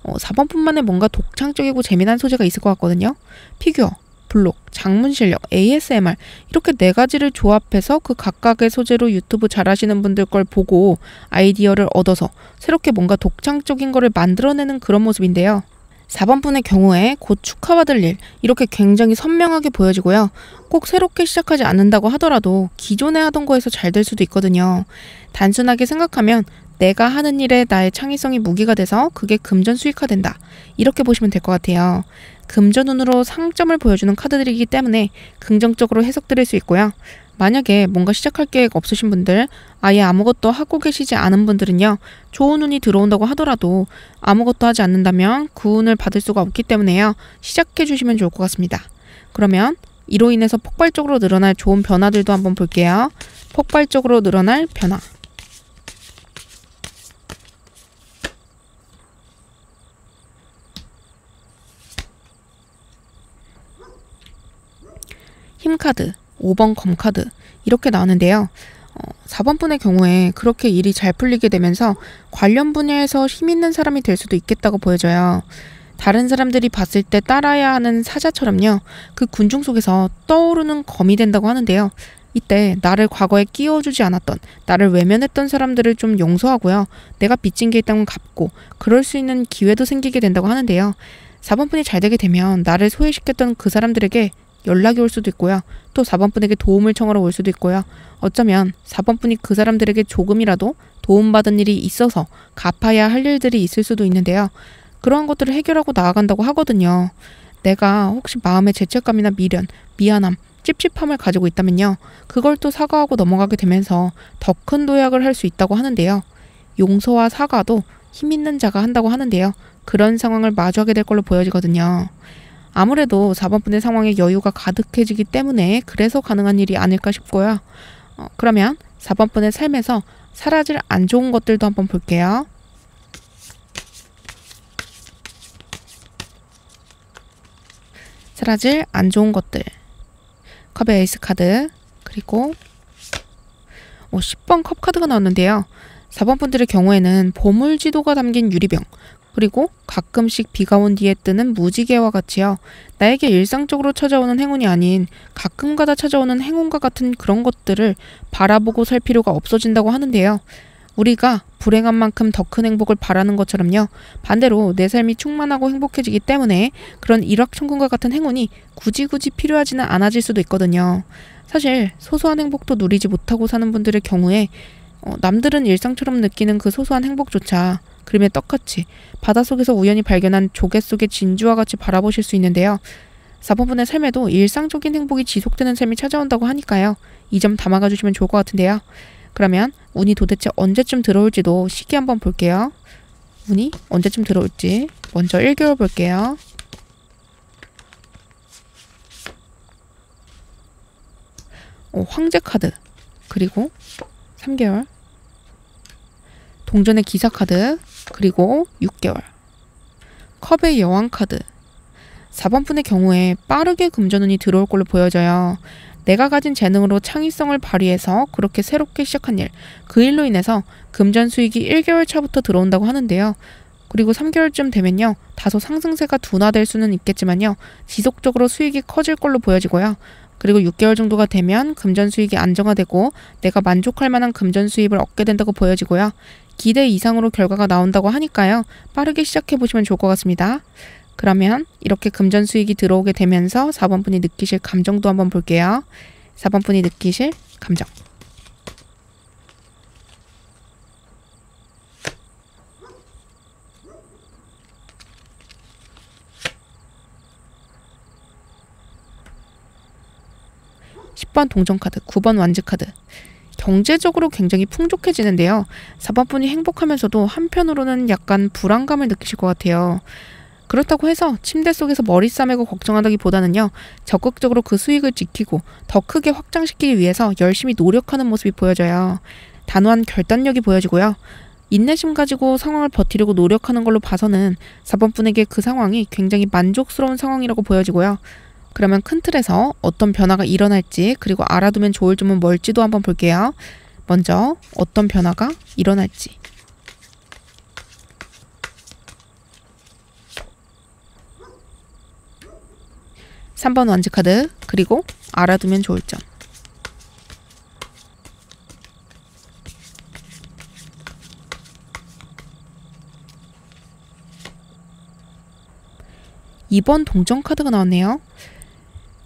4번 분만의 뭔가 독창적이고 재미난 소재가 있을 것 같거든요. 피규어, 블록, 장문 실력, ASMR 이렇게 네 가지를 조합해서 그 각각의 소재로 유튜브 잘하시는 분들 걸 보고 아이디어를 얻어서 새롭게 뭔가 독창적인 거를 만들어내는 그런 모습인데요. 4번 분의 경우에 곧 축하받을 일 이렇게 굉장히 선명하게 보여지고요. 꼭 새롭게 시작하지 않는다고 하더라도 기존에 하던 거에서 잘 될 수도 있거든요. 단순하게 생각하면 내가 하는 일에 나의 창의성이 무기가 돼서 그게 금전 수익화된다. 이렇게 보시면 될 것 같아요. 금전운으로 상점을 보여주는 카드들이기 때문에 긍정적으로 해석드릴 수 있고요. 만약에 뭔가 시작할 계획 없으신 분들, 아예 아무것도 하고 계시지 않은 분들은요. 좋은 운이 들어온다고 하더라도 아무것도 하지 않는다면 그 운을 받을 수가 없기 때문에요. 시작해 주시면 좋을 것 같습니다. 그러면 이로 인해서 폭발적으로 늘어날 좋은 변화들도 한번 볼게요. 폭발적으로 늘어날 변화. 힘카드, 5번 검카드 이렇게 나오는데요. 4번 분의 경우에 그렇게 일이 잘 풀리게 되면서 관련 분야에서 힘 있는 사람이 될 수도 있겠다고 보여져요. 다른 사람들이 봤을 때 따라야 하는 사자처럼요. 그 군중 속에서 떠오르는 검이 된다고 하는데요. 이때 나를 과거에 끼워주지 않았던, 나를 외면했던 사람들을 좀 용서하고요. 내가 빚진 게 있다면 갚고 그럴 수 있는 기회도 생기게 된다고 하는데요. 4번 분이 잘 되게 되면 나를 소외시켰던 그 사람들에게 연락이 올 수도 있고요. 또 4번 분에게 도움을 청하러 올 수도 있고요. 어쩌면 4번 분이 그 사람들에게 조금이라도 도움받은 일이 있어서 갚아야 할 일들이 있을 수도 있는데요. 그러한 것들을 해결하고 나아간다고 하거든요. 내가 혹시 마음에 죄책감이나 미련, 미안함, 찝찝함을 가지고 있다면요. 그걸 또 사과하고 넘어가게 되면서 더 큰 도약을 할 수 있다고 하는데요. 용서와 사과도 힘 있는 자가 한다고 하는데요. 그런 상황을 마주하게 될 걸로 보여지거든요. 아무래도 4번 분의 상황에 여유가 가득해지기 때문에 그래서 가능한 일이 아닐까 싶고요. 그러면 4번 분의 삶에서 사라질 안 좋은 것들도 한번 볼게요. 사라질 안 좋은 것들. 컵의 에이스 카드, 그리고 10번 컵 카드가 나왔는데요. 4번 분들의 경우에는 보물 지도가 담긴 유리병, 그리고 가끔씩 비가 온 뒤에 뜨는 무지개와 같이요. 나에게 일상적으로 찾아오는 행운이 아닌 가끔가다 찾아오는 행운과 같은 그런 것들을 바라보고 살 필요가 없어진다고 하는데요. 우리가 불행한 만큼 더 큰 행복을 바라는 것처럼요. 반대로 내 삶이 충만하고 행복해지기 때문에 그런 일확천금과 같은 행운이 굳이 필요하지는 않아질 수도 있거든요. 사실 소소한 행복도 누리지 못하고 사는 분들의 경우에 남들은 일상처럼 느끼는 그 소소한 행복조차 그림의 떡같이 바닷속에서 우연히 발견한 조개 속의 진주와 같이 바라보실 수 있는데요. 4번분의 삶에도 일상적인 행복이 지속되는 삶이 찾아온다고 하니까요. 이 점 담아가 주시면 좋을 것 같은데요. 그러면 운이 도대체 언제쯤 들어올지도 시기 한번 볼게요. 운이 언제쯤 들어올지 먼저 1개월 볼게요. 황제 카드, 그리고 3개월, 동전의 기사 카드, 그리고 6개월, 컵의 여왕 카드. 4번분의 경우에 빠르게 금전운이 들어올 걸로 보여져요. 내가 가진 재능으로 창의성을 발휘해서 그렇게 새롭게 시작한 일, 그 일로 인해서 금전 수익이 1개월 차부터 들어온다고 하는데요. 그리고 3개월쯤 되면요, 다소 상승세가 둔화될 수는 있겠지만요, 지속적으로 수익이 커질 걸로 보여지고요. 그리고 6개월 정도가 되면 금전 수익이 안정화되고 내가 만족할 만한 금전 수입을 얻게 된다고 보여지고요. 기대 이상으로 결과가 나온다고 하니까요. 빠르게 시작해 보시면 좋을 것 같습니다. 그러면 이렇게 금전 수익이 들어오게 되면서 4번분이 느끼실 감정도 한번 볼게요. 4번분이 느끼실 감정. (10번) 동전카드, (9번) 완즈카드. 경제적으로 굉장히 풍족해지는데요. 4번분이 행복하면서도 한편으로는 약간 불안감을 느끼실 것 같아요. 그렇다고 해서 침대 속에서 머리 싸매고 걱정한다기보다는요. 적극적으로 그 수익을 지키고 더 크게 확장시키기 위해서 열심히 노력하는 모습이 보여져요. 단호한 결단력이 보여지고요. 인내심 가지고 상황을 버티려고 노력하는 걸로 봐서는 4번분에게 그 상황이 굉장히 만족스러운 상황이라고 보여지고요. 그러면 큰 틀에서 어떤 변화가 일어날지, 그리고 알아두면 좋을 점은 뭘지도 한번 볼게요. 먼저 어떤 변화가 일어날지. 3번 완즈카드, 그리고 알아두면 좋을 점. (2번) 동전카드가 나왔네요.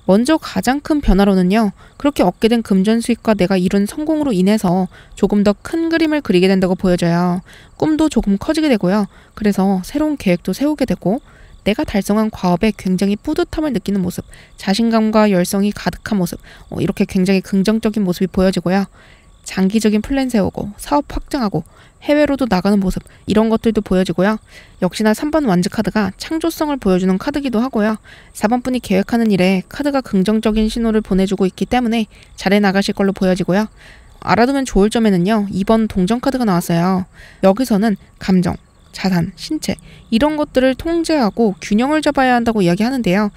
먼저 가장 큰 변화로는요. 그렇게 얻게 된 금전 수익과 내가 이룬 성공으로 인해서 조금 더 큰 그림을 그리게 된다고 보여져요. 꿈도 조금 커지게 되고요. 그래서 새로운 계획도 세우게 되고 내가 달성한 과업에 굉장히 뿌듯함을 느끼는 모습, 자신감과 열성이 가득한 모습, 이렇게 굉장히 긍정적인 모습이 보여지고요. 장기적인 플랜 세우고 사업 확장하고 해외로도 나가는 모습, 이런 것들도 보여지고요. 역시나 3번 완즈카드가 창조성을 보여주는 카드기도 하고요. 4번분이 계획하는 일에 카드가 긍정적인 신호를 보내주고 있기 때문에 잘해 나가실 걸로 보여지고요. 알아두면 좋을 점에는요. 2번 동전카드가 나왔어요. 여기서는 감정, 자산, 신체, 이런 것들을 통제하고 균형을 잡아야 한다고 이야기하는데요.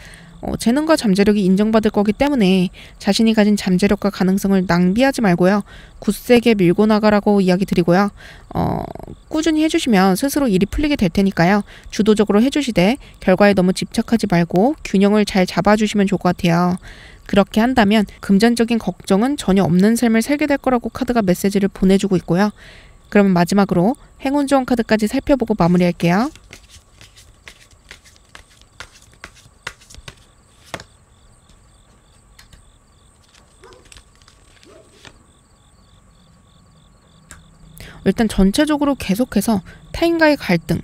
재능과 잠재력이 인정받을 거기 때문에 자신이 가진 잠재력과 가능성을 낭비하지 말고요. 굳세게 밀고 나가라고 이야기 드리고요. 꾸준히 해주시면 스스로 일이 풀리게 될 테니까요. 주도적으로 해주시되 결과에 너무 집착하지 말고 균형을 잘 잡아주시면 좋을 것 같아요. 그렇게 한다면 금전적인 걱정은 전혀 없는 삶을 살게 될 거라고 카드가 메시지를 보내주고 있고요. 그러면 마지막으로 행운 좋은 카드까지 살펴보고 마무리할게요. 일단 전체적으로 계속해서 타인과의 갈등,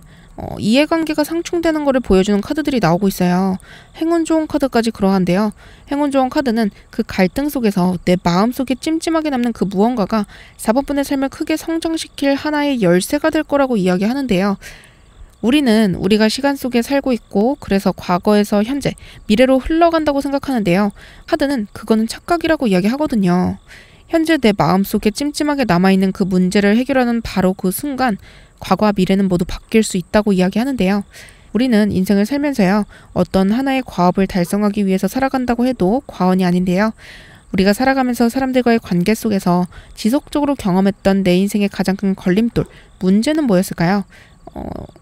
이해관계가 상충되는 것을 보여주는 카드들이 나오고 있어요. 행운 좋은 카드까지 그러한데요. 행운 좋은 카드는 그 갈등 속에서 내 마음속에 찜찜하게 남는 그 무언가가 4번분의 삶을 크게 성장시킬 하나의 열쇠가 될 거라고 이야기하는데요. 우리는 우리가 시간 속에 살고 있고 그래서 과거에서 현재, 미래로 흘러간다고 생각하는데요. 카드는 그거는 착각이라고 이야기하거든요. 현재 내 마음속에 찜찜하게 남아있는 그 문제를 해결하는 바로 그 순간 과거와 미래는 모두 바뀔 수 있다고 이야기하는데요. 우리는 인생을 살면서요. 어떤 하나의 과업을 달성하기 위해서 살아간다고 해도 과언이 아닌데요. 우리가 살아가면서 사람들과의 관계 속에서 지속적으로 경험했던 내 인생의 가장 큰 걸림돌, 문제는 뭐였을까요?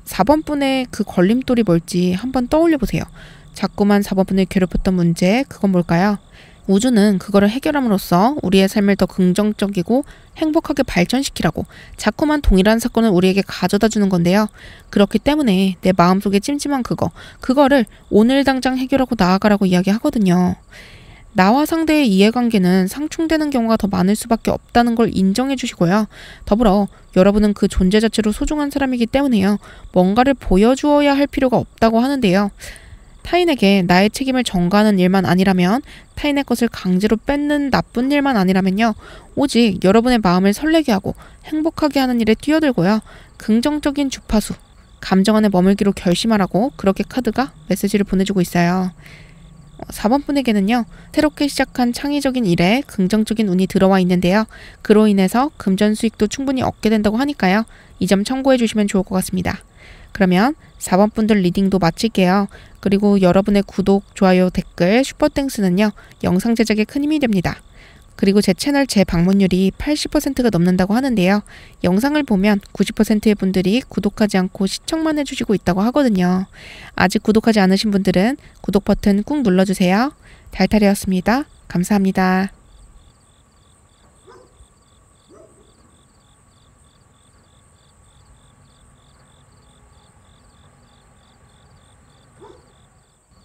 4번 분의 그 걸림돌이 뭘지 한번 떠올려 보세요. 자꾸만 4번 분을 괴롭혔던 문제, 그건 뭘까요? 우주는 그거를 해결함으로써 우리의 삶을 더 긍정적이고 행복하게 발전시키라고 자꾸만 동일한 사건을 우리에게 가져다 주는 건데요. 그렇기 때문에 내 마음속에 찜찜한 그거를 오늘 당장 해결하고 나아가라고 이야기하거든요. 나와 상대의 이해관계는 상충되는 경우가 더 많을 수밖에 없다는 걸 인정해 주시고요. 더불어 여러분은 그 존재 자체로 소중한 사람이기 때문에요. 뭔가를 보여주어야 할 필요가 없다고 하는데요. 타인에게 나의 책임을 전가하는 일만 아니라면, 타인의 것을 강제로 뺏는 나쁜 일만 아니라면요. 오직 여러분의 마음을 설레게 하고 행복하게 하는 일에 뛰어들고요. 긍정적인 주파수, 감정 안에 머물기로 결심하라고 그렇게 카드가 메시지를 보내주고 있어요. 4번 분에게는요. 새롭게 시작한 창의적인 일에 긍정적인 운이 들어와 있는데요. 그로 인해서 금전 수익도 충분히 얻게 된다고 하니까요. 이 점 참고해 주시면 좋을 것 같습니다. 그러면 4번 분들 리딩도 마칠게요. 그리고 여러분의 구독, 좋아요, 댓글, 슈퍼땡스는요. 영상 제작에 큰 힘이 됩니다. 그리고 제 채널 재방문율이 80%가 넘는다고 하는데요. 영상을 보면 90%의 분들이 구독하지 않고 시청만 해주시고 있다고 하거든요. 아직 구독하지 않으신 분들은 구독 버튼 꾹 눌러주세요. 달달이었습니다. 감사합니다.